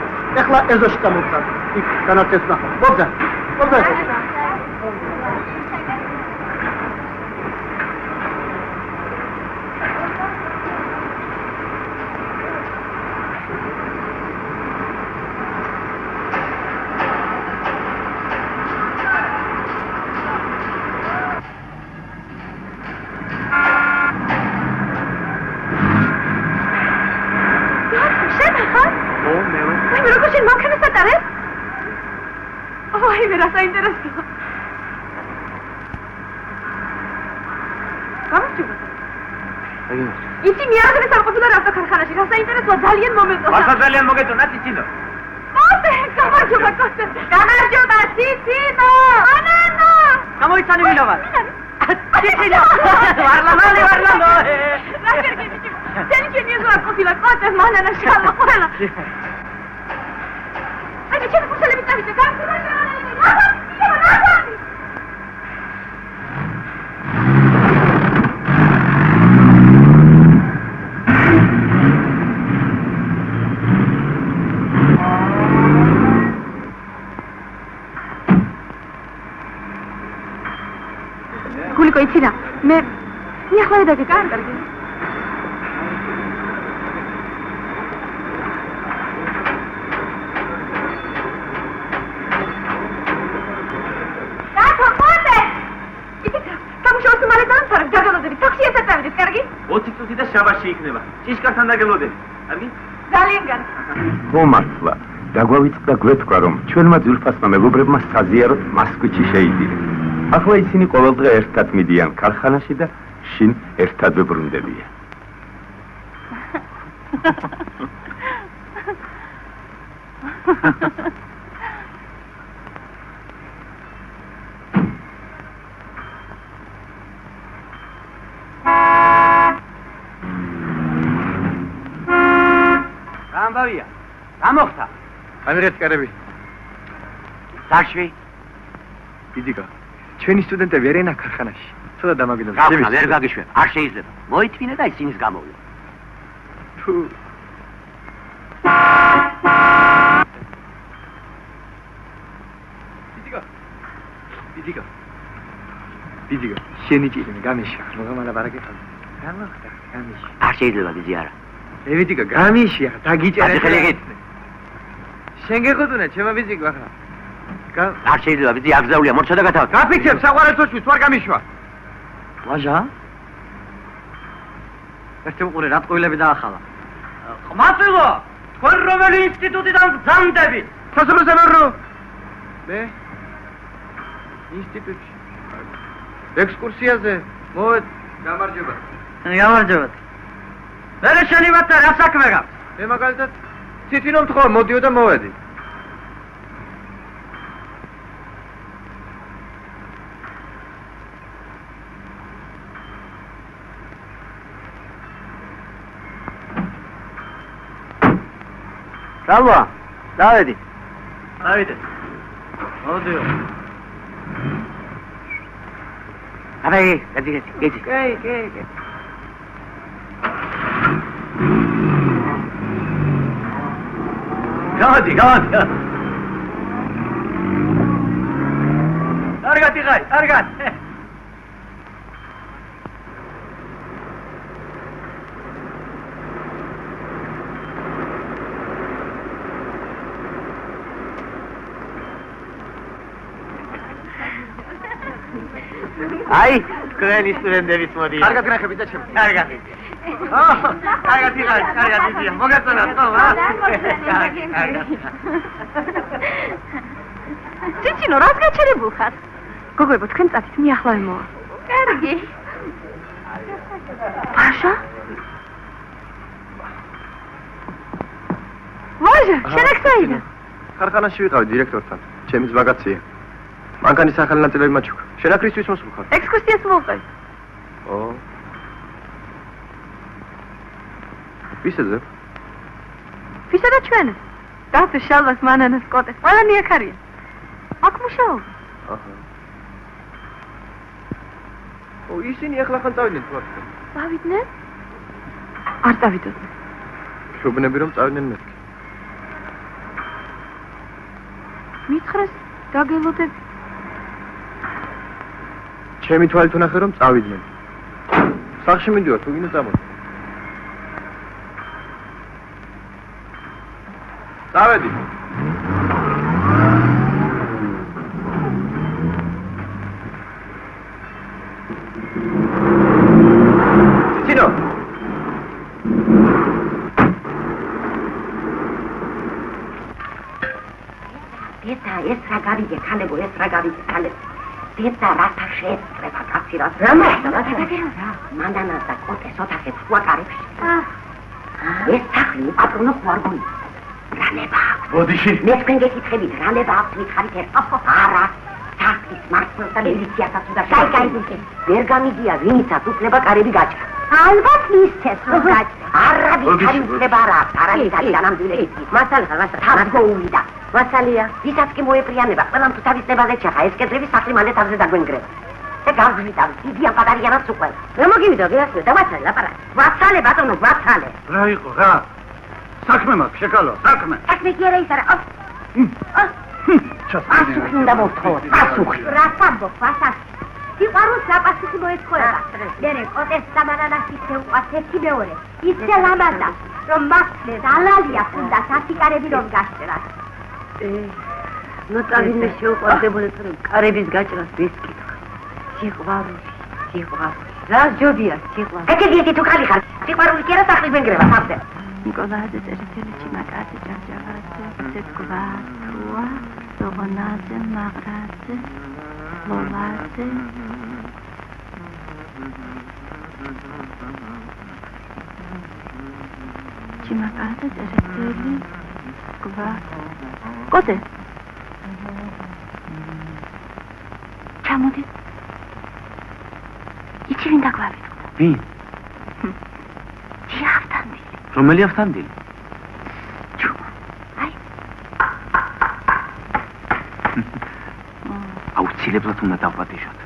ეხლა ეზოში გამოგცად. იქ განაცეს ნახო. მოგზა. იცი მიაღწევს სამყოფილო ავტოქარხანაში, რა საინტერესოა, ძალიან მომეწონა. მართლა ძალიან მოგეწონა, ციცინო. კოტე, გამარჯობა, კოტე. გამარჯობა, ციცინო. ანანო. გამოიცანი ვილოვარ. ციცინო. ვარლამალი. რა გერგები? ძენი ჩემი ზოა ყოფილა, კოტე, მანანა შალო ყველა. აი, ჩემი კურსელები წავიდე, გამარჯობა. გულიკო იცი რა მე ახლა დაგე კარგი დათო ყოლე იცი გამშოვს მალე დამთავრე დაგალოდები ტაქსი ესაწავიდეთ კარგი 20 წუთი და შაბაში იქნება ჭიშკართან დაგელოდები კარგი ძალიან კარგი ხო მართლა დაგვავიწყდა გვეთქვა რომ ჩვენმა ძვირფასმა მეგობრებმა საზიაროთ მასკვიჩი შეიძინეს ახლა ისინი ყოველდღე ერთად მიდიან ქარხანაში და შინ ერთადვე ბრუნდებიან. რა ამბავია? რა მოხდა? ამირეთ კარები. დაშვი. დიდიკა, ჩვენი სტუდენტები არიან აქ ქარხანაში. ცოტა დამაგინოთ. გავხნა, ვერ გაგიშვებ. არ შეიძლება. მოითმინე და ისინის გამოვლე. თუ დიდიკა, შენი ჭირიმე გამიშა. მოგამალა ბარაკეთა. გამოხდა, გამიშა. არ შეიძლება დიდი არა. ევიდიკა, გამიშა, დაგიჭერე. ახლა შენ გეყოდუნა, ჩემო ბიზიკო ახლა. არ შეიძლება დიდი აგზაულია, მორჩა და გათავ. გაფიქრებ საყვარელთოშიც ვარ გამიშვა. ვაჟა? ერთი უყურე რა ტყუილები დაახალა. ხმაწილო, თქვენ რომელი ინსტიტუტიდან გზანდებით? სასწავლო მე ინსტიტუტში ექსკურსიაზე მოვედ. გამარჯობა. გამარჯობათ. მერე შენი ვათა რა საქმე გაქვს? მე მაგალითად ციფინო მთხოვ, მოდიო და მოვედი. გალვა, დავედი. დავიდე. მოდიო. აბე, გადი. კი. გადი. კარგად. აი, თქვენი სტუდენტებიც მოდიან. კარგად გნახებით და ჩემ. კარგად. კარგად იდია. მოგეწონათ ხო? ჭიჭინო, რას გაჩერებულ ხარ? გოგოებო, თქვენ წავით, მე ახლა მოვა. კარგი. პაშა? ვაჟა, შენ აქ საიდან? ქარხანაში ვიყავი დირექტორთან. ჩემი ზვაგაცია. მანქანის ახალი ნაწილები მაჩუქა. შენ აქ რისთვის მოსულ ხარ? ექსკურსიას მოვყევი. ვისეზე? ვისა და ჩვენ? დათო, შალვას, მანანას, კოტეს, ყველანი აქ არიან. აქ მუშაობ. ისინი ახლა ხან წავიდნენ თვალს. წავიდნენ? არ წავიდოდნენ. შუბნები რომ წავიდნენ მეთქი. მითხრეს დაგელოდებ. ჩემი თვალით ვნახე რომ წავიდნენ. სახში მიდივარ, თუ გინდა წამოდი. წავედი. ცინო. ეს რა გავიგე, ქალებო, დედა რათა შეეწრება კაცი რა. რა? მანდანას და კოტეს ოთახებს უაკარებში. ეს სახლი უპატრონო ხوارგული. რანება აქვს. ბოდიში. მე თქვენ გეკითხებით, რანება აქვს მითხარით ერთ. არა. სახლის მართლსა მილიციაში უნდა გაიგებინე. ვერ გამიგია, ვინიცაც უფლება კარები გაჭრა. ალბათ მისცეს რომ გაჭრა. არა, ვიქარი უფლება არა, არამიტარი განამდვილებით. მასალა თაბგოულიდა. მასალია, ვისაც კი მოეპრიანება, ყველამ თუ თავის ნებაზე ჩახა, ეს კედლები სახლი მალე თავზე დაგვენგრება. და გავზვიტავ, დიდი ამპატარიანად უყვენ. რა მოგივიდა, გეასმე, დავაცალე ლაპარაკი. ვაცალე, ბატონო, ვაცალე. რა იყო, რა? საქმე მაქვს, შეკალო, საქმე. საქმე კი არა ის არა. პასუხი უნდა მოვთხოვოთ, პასუხი. რა სამბო, პასუხი. სიყვარულს საპასუხი მოეცხოვება. მერე კოტეს და მანანას ისე უყვარს ერთი მეორე. ისე ლამაზა, რომ მართლაც ალალია უნდა სასიკარები რომ გასწრას. ნუ წავიდე შეუყვარდებოდი, რომ კარების გაჭრას ვისკითხა. სიყვარული. რა ჯობია სიყვარული. ეკედი თუ ხალი ხარ. სიყვარული კი არა სახლის მენგრება თავზე. ნიკოლაძე წერეთელი ჩიმაკაზე ჯარჯავაძე ცეკვათუა სოგონაძე მაგრაძე ლოლაძე ჩიმაკაზე წერეთელი კვა კოდე ჩამოდი იცი ვინ დაგვავიწყდა ვინ? ჯავთანდი რომელი ავთანდი? აი აუცილებლად უნდა დავპატიჟოთ.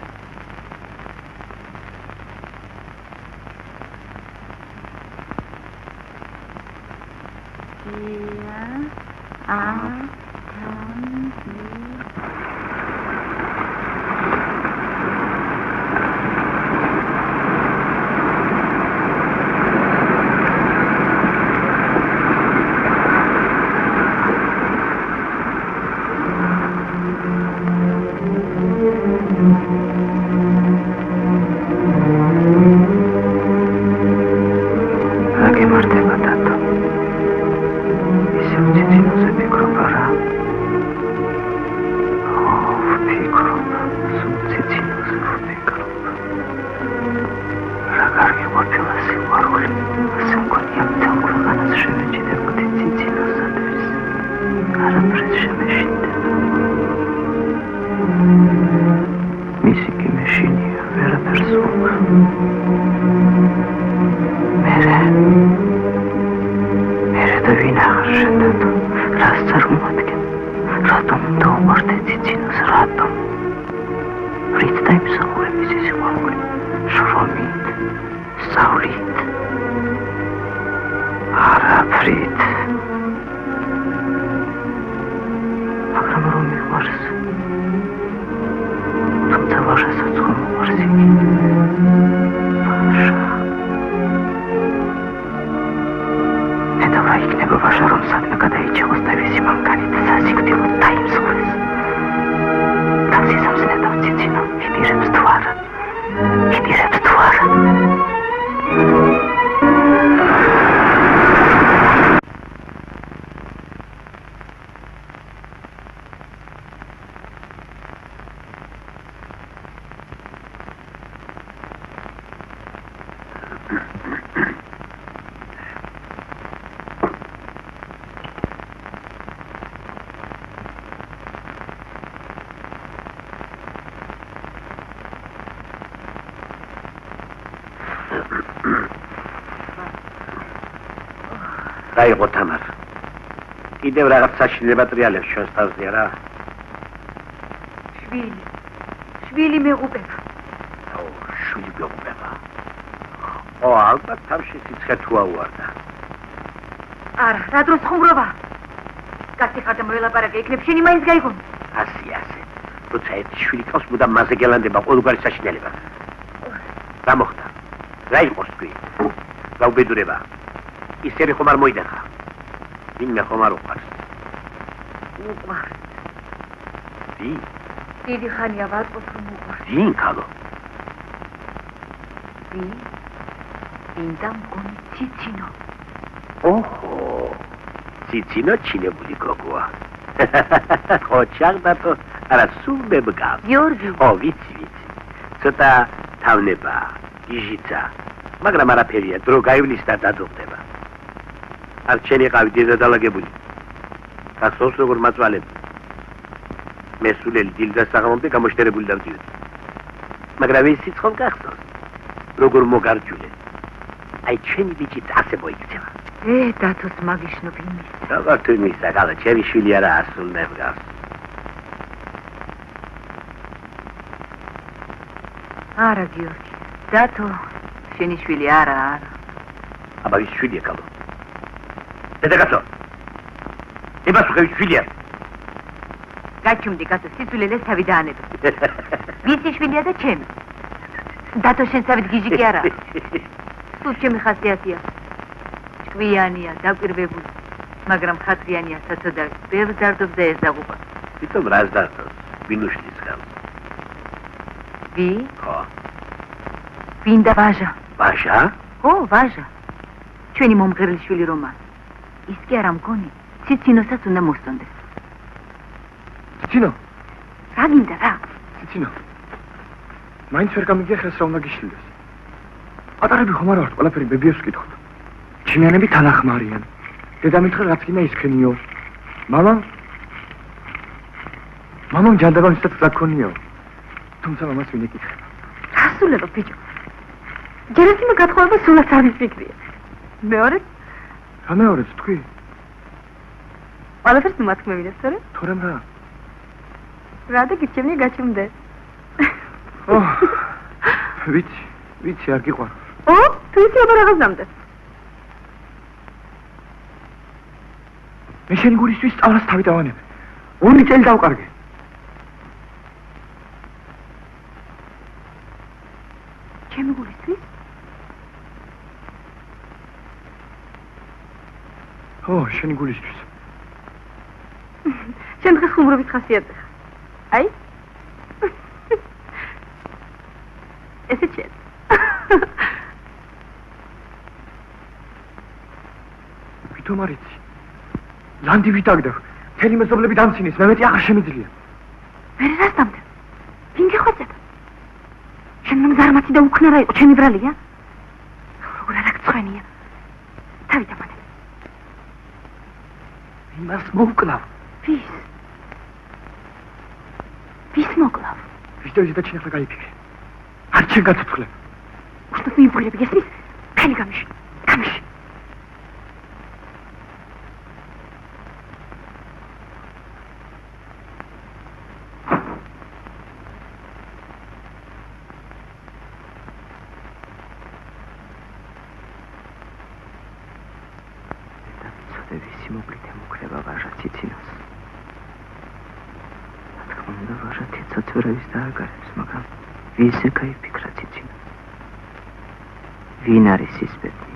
დაიღო თამარ. კიდევ რაღაც საშინება ტრიალებს ჩვენს თავზე რა. შვილი მეღუპება. შვილი მეღუპება. ალბათ თავში სიცხე თუ აუარდა. არა, რა დროს ხუმრობა? კაცი ხარ და მოელაპარაკე, იქნებ შენი მაინც გაიგო. ასე. როცა ერთი შვილი ყავს, მუდამ მასზე გელანდება ყოველგვარი საშინელება. რა მოხდა? რა იყო თქვი? გაუბედურება. ისერი ხომ არ მოიდახა. ვინმე ხომ არ უყვარს. უყვარს. ვინ? დიდი ხანია ვარწმუნ რომ უყვარს. ვინ ქალო? ვინდა მგონი ციცინო. ოჰო. ციცინო ჩინებული გოგოა. ხო ჩაღდათო არა სულ მებგავს. გიორგი. ვიცი. ცოტა თავნება, იჟიცა. მაგრამ არაფერია, დრო გაივლის და დადოხდება. არ შენიყავი დედადალაგებული. გასოს როგორ მაწვალებ. მესულელი დილდა საღამომდე გამოშტერებული დავწიოთ. მაგრამ ისიც ხომ გახსოვს. როგორ მოგარჯულე. აი ჩემი ბიჭიც ასე მოიქცევა. დათოს მაგიშნობ იმის. როგორ თუ იმისა, გალა ჩემი შვილი არა ასულ მევგავს. არა გიორგი, დათო შენი შვილი არა. აბა ის შვილია კალო. დედაკაცო. ებასუხე შვილია. გაჩუმდი კაცო, სიცილელეს თავი დაანებო. ვიცი შვილია და ჩემი. დათო შენ თავით გიჟი კი არა. სულ ჩემი ხასიათია. ჭკვიანია, დაკვირვებული, მაგრამ ხათრიანია, საცოდავი. ბევრ დარდობს და ეს დაღუპა. თვითონ რას დარდობს? ვინუშლის ხელს. ხო. ვინდა ვაჟა. ვაჟა? ხო, ვაჟა. ჩვენი მომღერლის შვილი რომა. ის კი არა მგონი, ციცინოსაც უნდა მოსწონდეს. ციცინო? რა გინდა რა? ციცინო. მაინც ვერ გამიგიხეს რა უნდა გიშლილდეს. პატარები ხომ არ ვართ, ყველაფერი ბებიას ვკითხოთ. ჩინიანები თანახმარიან. დედამიწა რაც გინდა ისქენიო. მამამ ჯანდაბამისაც გაქონიო. თუმცა მამას ვინ ეკითხება? რასულება ბიჭო? ჯერესიმე გათხოვება სულაც არ მიფიქრია. მეორედ? რა მეორედ თქვი? ყველაფერს მიმათქმევინებს, არა? თორემ რა? რა და გიჩემნი გაჩემდე. ვიცი არ გიყვარ. თუ იცი აბა რაღაც დამდა. მე შენი გულისთვის სწავლას თავი დავანებ. 2 წელი დავყარგე. ჩემი გულისთვის? შენი გულისთვის. შენ დღეს ხუმრობის ხასიათზე ხარ. აი? ესე ჩეთ. ვითომ არ იცი? ლანდი ვიტაგდებ. მთელი მეზობლები დამცინის, მე მეტი აღარ შემიძლია. მე რას დამდა? ვინ გეხვეწება? შენ მზარმაცი და უქნარა იყო, ჩემი ბრალია? როგორ არ აქცხვენია? თავი დამანე. იმას მოვკლავ. ვის მოკლავ? ვისდევი და ჩინახლა გაიფიქრე. არ შენ გაცოცხლე. უშტო მიიბრუნები გესმის? ხელი გამიში. ვისი მოგლით ემუქრება ვაჟა ციცინას. რა თქმა უნდა ვაჟა ციცაცვერის დააგარებს, მაგრამ ვისე გაიფიქრა ციცინა? ვინ არის ის ბედნიერი?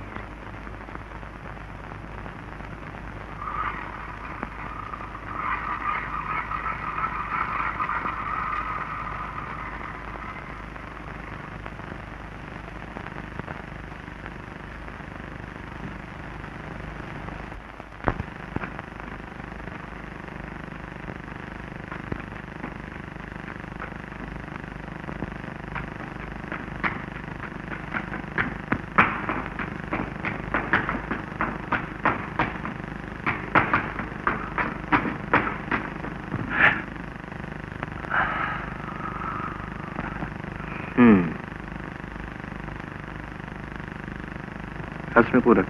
Kas მიყურებ?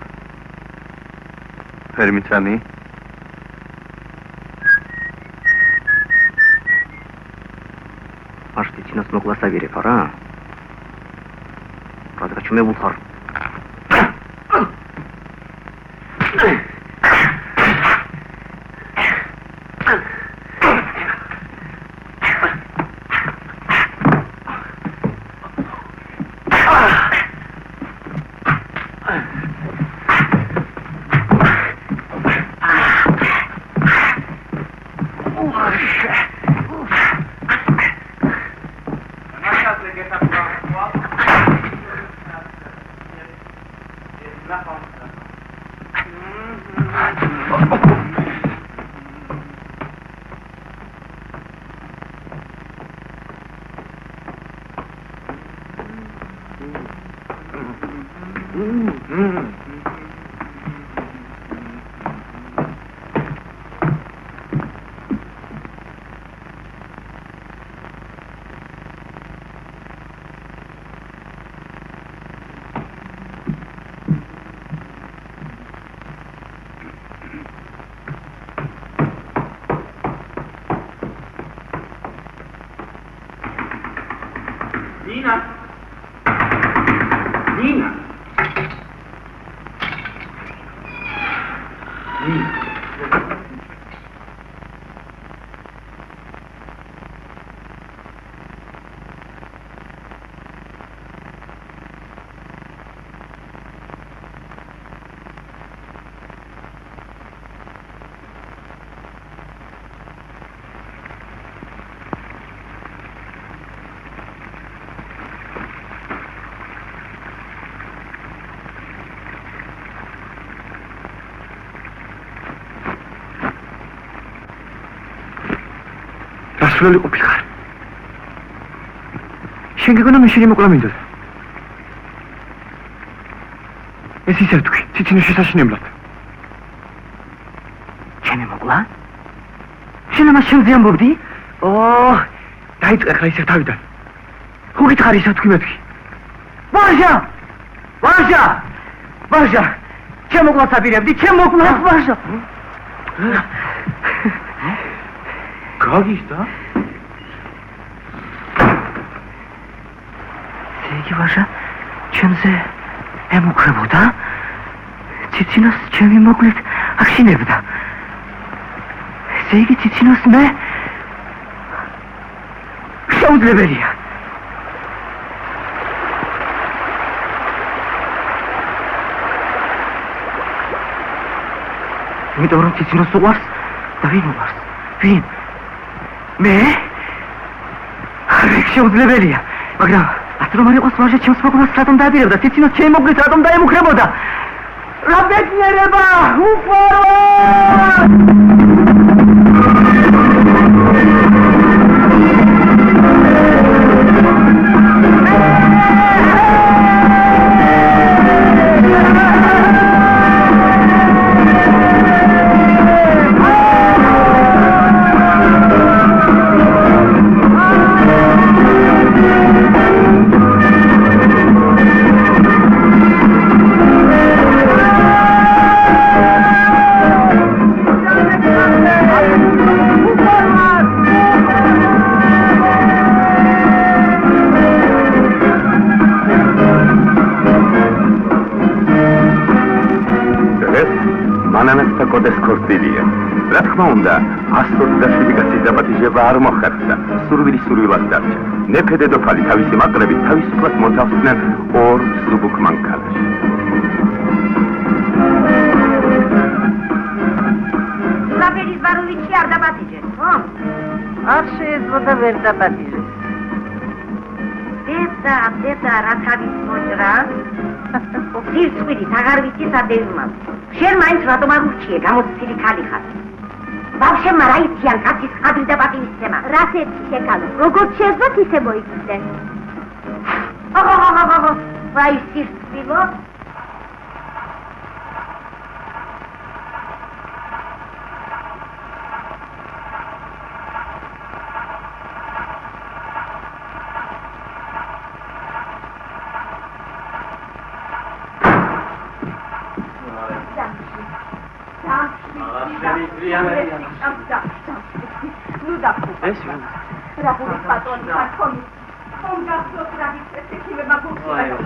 ფერმიცანი? Аш цицинас могла сагирев, ара? Радга чуме булхар. დასრულებული ყოფილიყარ. შენ გეგონა მე შენი მოკლა მინდოდა. ეს ისე თქვი, ციცინის შესაშინებლად. ჩემი მოკლა? შენ ამას შენზე ამბობდი? დაიწყე ხა ისე თავიდან. ხო გითხარი ისე თქვი მეთქი. ვაჟა! ჩემ მოკლას აპირებდი, ჩემ მოკლას ვაჟა! გაგიშდა? იგი ვაჟა ჩემზე ემუქრებოდა, ციცინოს ჩემი მოკლით აღშინებდა. ესე იგი ციცინოს მე შეუძლებელია. იმიტომ რომ ციცინოს უყვარს და ვინ უყვარს? ვინ? მე? შეუძლებელია, მაგრამ ასე რომ არ იყოს ვაჟა ჩემს მოკლას რატომ დაადირებდა, ციცინოს ჩემი მოკლით რატომ დაემუქრებოდა? რა ბედნიერება! უყვარვა! მანანასთა კოდეს ქორწილია. რა თქმა უნდა, 127 კაცის დაპატიჟება არ მოხერხდა. სურვილი სურვილად დარჩა. მეფე დედოფალი თავისი მაყრებით თავისუფლად მოთავსდნენ ორ მსუბუქ მანქანაში. სულაფერის ბარუნიჩი არ დაპატიჟეს, ხო? არ შეეძლო და ვერ დაპატიჟეს. დედა, რა თავის მოჭრა? სირცხვირით აღარ ვიცი სადევნად. შენ მაინც რატომ არ ურჩიე გამოცდილი ხალი ხარ? ბავშვებმა რა იციან კაცის ყადრი და პატივისცემა? რას ერთი შეკალო, როგორც შეეძლოთ ისე მოიქცეს. ვაი სირცხვილო? ეს ვინ? რაბულის პატრონი ხარ ხომ? ხომ გახსოვს რა ვიცეს ექიმებმა გულწრფელად?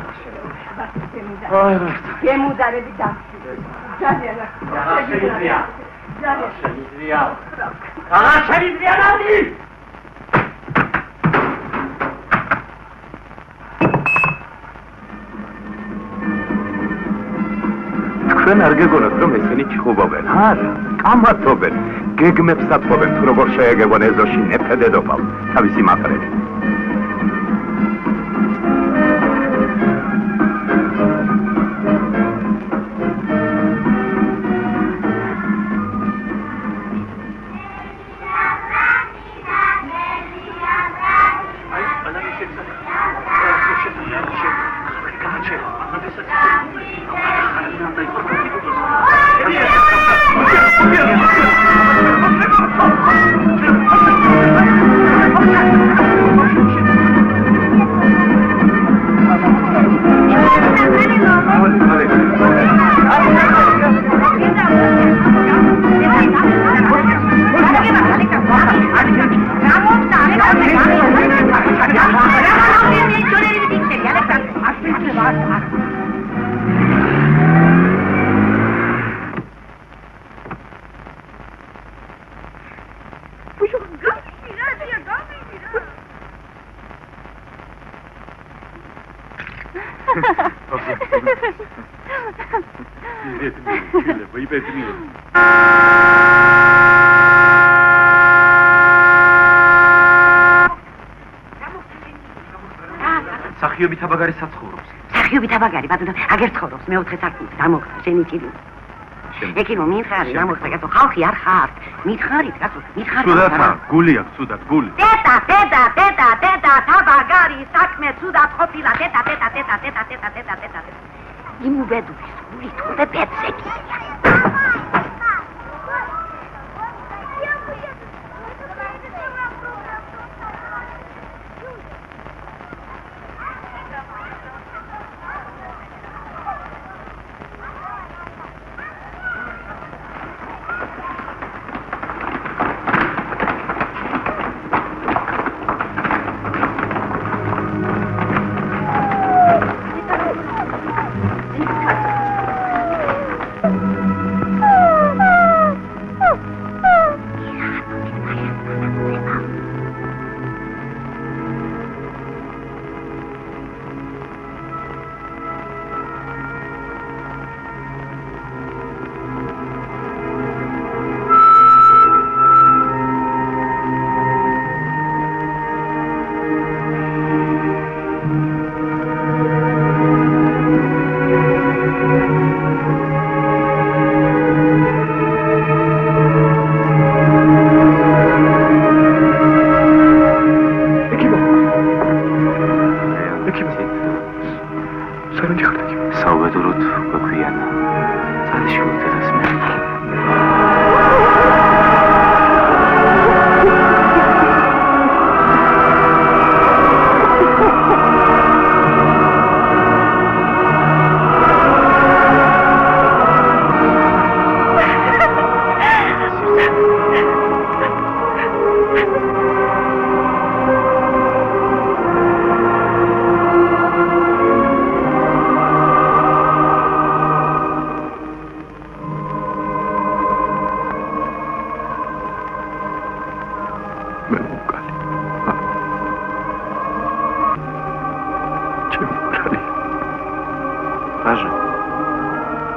გემუდარები დაგში. ძალიან რა. აღარ ნადი! თქვენ არ გეგონოთ რომ ესენი ჩხუბობენ? არა, კამათობენ, გეგმებს ატყობენ თუ როგორ შეეგებონ ეზოში მეფე დედოფალს თავისი მაყრებით. სახიობი თაბაგარი საცხოვრობს. სახიობი თაბაგარი, ბატონო, აგერ ცხოვრობს მეოთხე სართულზე, დამოგდა შენი ტილი. ეკინო მითხარი, დამოგდა, კაცო, ხალხი არ ხარ. მითხარით, კაცო, მითხარი. ცუდად ხარ, გული აქვს, ცუდად, გული. დედა, თაბაგარი, საქმე ცუდად ყოფილა, დედა. იმუბედურის გული თუნდე პეცე კიდია.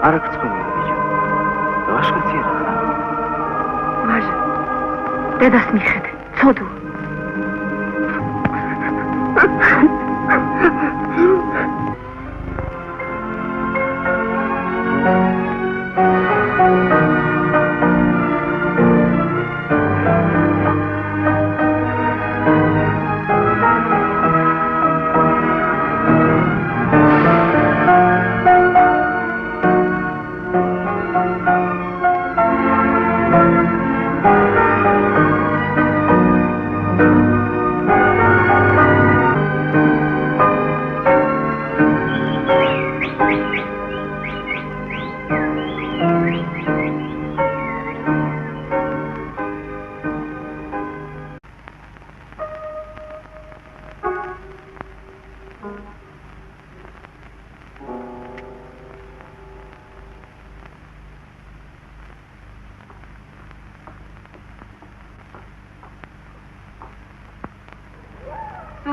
არა გწმენია ბიჭო. ვაშკაცია რა. ვაჟა, დედას მიხედე, ცოდო.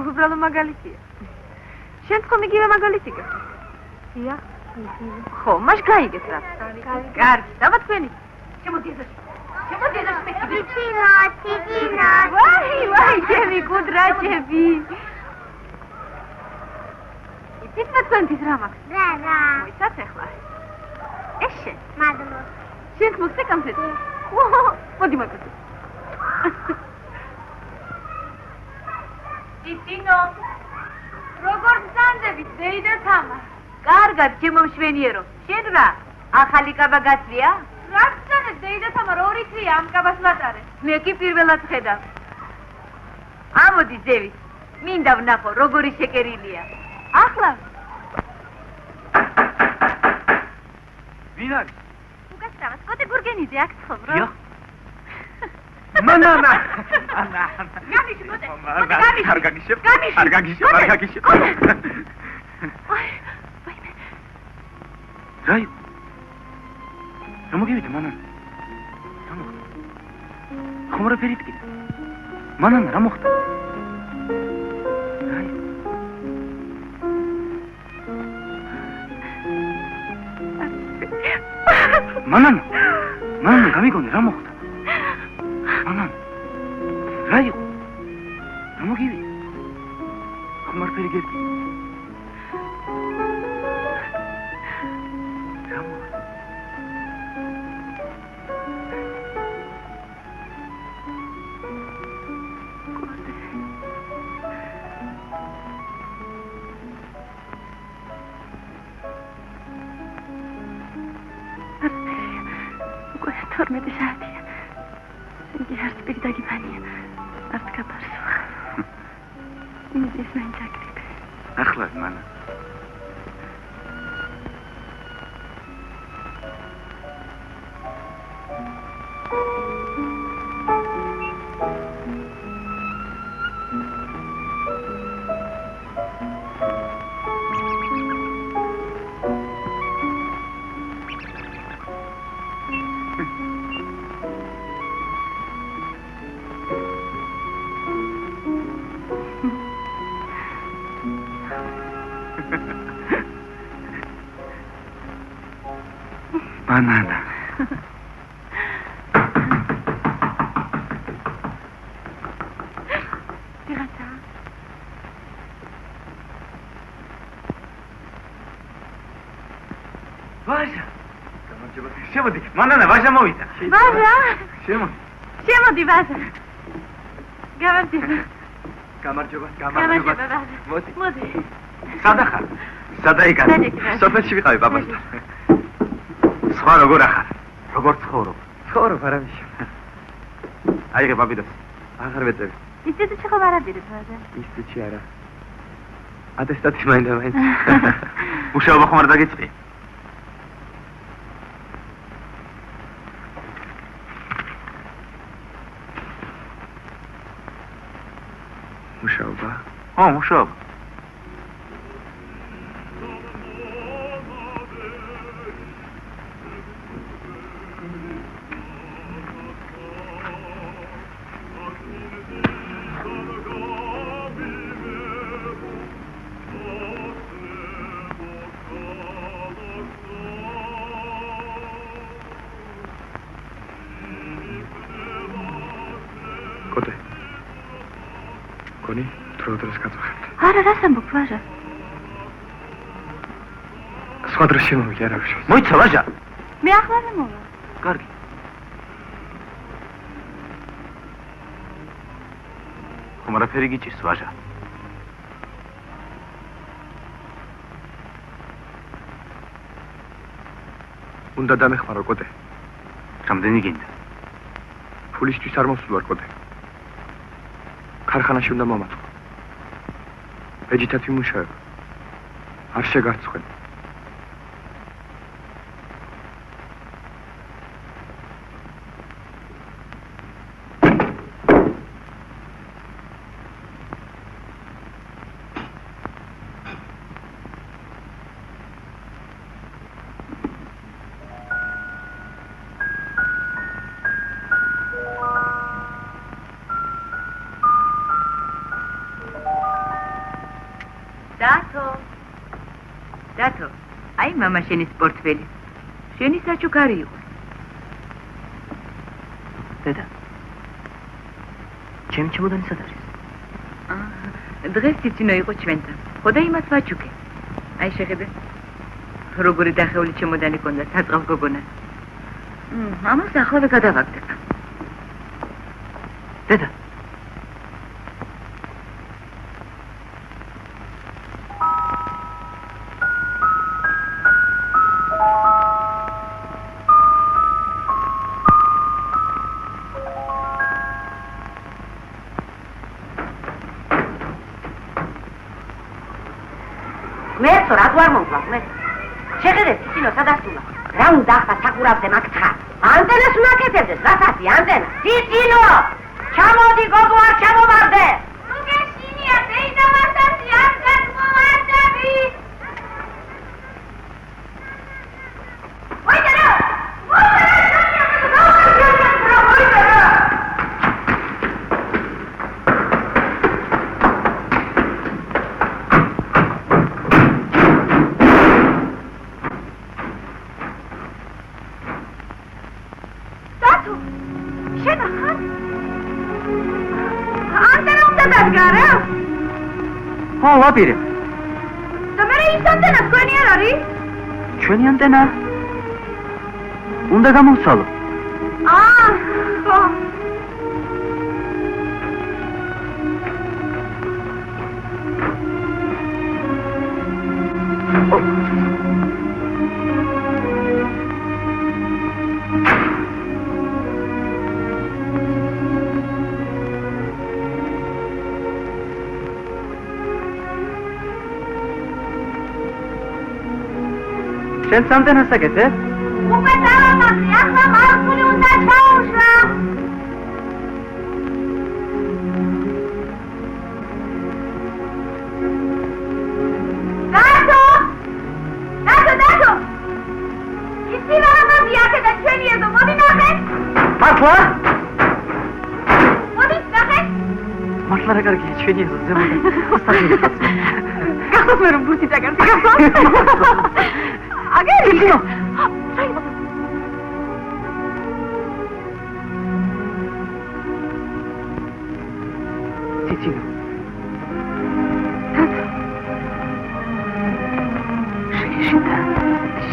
უბრალო მაგალითია. შენ ხომ იგივე მაგალითი გქონდა? ია, ხო, მაშ გაიგეთ რა. კარგი, დავა თქვენი. შემოდი ეს. ციცინო. ვაი, ჩემი კუდრაჭები. იცით მე თქვენთვის რა მაქვს? რა. მოიცათ ახლა. ეს შენ. მადლობ. შენ მოხდე კონფეტი. მოდი მაგალითი. ციცინო. როგორ გძანდებით, დეიდა თამა? კარგად, ჩემო მშვენიერო. შენ რა? ახალი კაბა გაცლია? რა გძანდებ, დეიდა თამა, რო რიცია ამ კაბას ვატარე? მე კი პირველად ხედავ. ამოდი ძევი. მინდა ვნახო, როგორი შეკერილია. ახლა ვინ არის? უკაცრავა, სკოტე გურგენიძე აქ ცხოვრობს. ია. მანანა. გამიში, მოდი. არ გაგიშებ. გამიში. არ გაგიშებ. აი, ვაიმე. რაი? რა მოგივიდა მანანა? რა მოხდა? ხომ რა ფერიტკი? მანანა რა მოხდა? რაი? მანანა. მანანა გამიგონე რა მოხდა? მანანა. რა იყო? რა მოგივიდა? ხომ არ ფერიგეთ? რა მოხდა? უკვე 12 საათია. სინდი არც პირი დაგიფანია. არც გაფარსო. ის მაინც აკრიბე. ახლა მანა. Banana. ვიღაცა. ვაჟა. შემოდი, მანანა ვაჟა მოვიდა. ვაჟა. შემოდი. შემოდი ვაჟა. გამარჯობა. გამარჯობა. ვაჟა. მოდი. მოდი. სადა ხარ? სადა იქარ? სოფელში ვიყავი პაპასთან. სხვა როგორ ახარ? როგორ ცხოვრობ? ცხოვრობ არამიშ. აიღე პაპიდას. აღარ ვეწევი. ინსტიტუტში ხომ არ ადირებ ვაჟა? ინსტიტუტში არა. ატესტატი მაინდა. მუშაობა ხომ არ დაგეწევი? მუშაობა? მუშაობა. დროდროს გაწუხებთ. არა, რას ამბობ, ვაჟა? სხვა დროს შემოვიდა რა ვიშოს. მოიცა ვაჟა. მე ახლა მოვა. კარგი. ხომ არაფერი გიჭირს ვაჟა? უნდა დამეხმარო კოდე. რამდენი გინდა? ფულისთვის არ მოსულვარ კოდე. ქარხანაში უნდა მომაწყო. ბეჯითად ვიმუშავებ. არ შეგარცხვენ. დათო, აი მამა შენის პორტფელი. შენი საჩუქ არ იყო. დედა. ჩემი ჩემოდანი სად არის? დღეს ციცინო იყო ჩვენთან. ხო და იმას ვაჩუქე. აი შეხედე. როგორი დახეული ჩემოდანი ქონდა საწყალ გოგონას. ამას ახლავე გადავაგდებ. დედა. ღმერთო, რა თუ არ მომკლავს, ღმერთო. შეხედეთ, ციცინო სადასულა. რა უნდა ახლა საკურავზე მაგცხა? ანტენას უნდა აკეთებდეს, რასაცი ანტენა? ციცინო! ჩამოდი, გოგო, არ ჩამოვარდე! თუ გეშინია, დეიდა ვასაცი, არ გაგმოვარდები! მოიწერა! ხო, ვაპირე. და მე ის ანტენა თქვენი არ არის? ჩვენი ანტენა. უნდა გამოვცალო. ხო. შენ ანტენას აკეთებ? უკვე დავამატე, ახლა მარხული უნდა ჩაუშლა. დათო! იცი რა ამბობი აქედან ჩვენი ეზო, მოდი ნახეთ. მართლა? მოდი ნახეთ. მართლა რა კარგია ჩვენი ეზო ზემოდან. გახსოვს მე რომ ბურთი დაგარდი გახსოვს? აგერი ციცინო. ციცინო.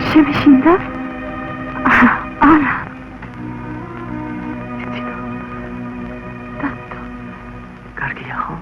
შემეშინდა? არა. ციცინო. დათო. კარგია ხო?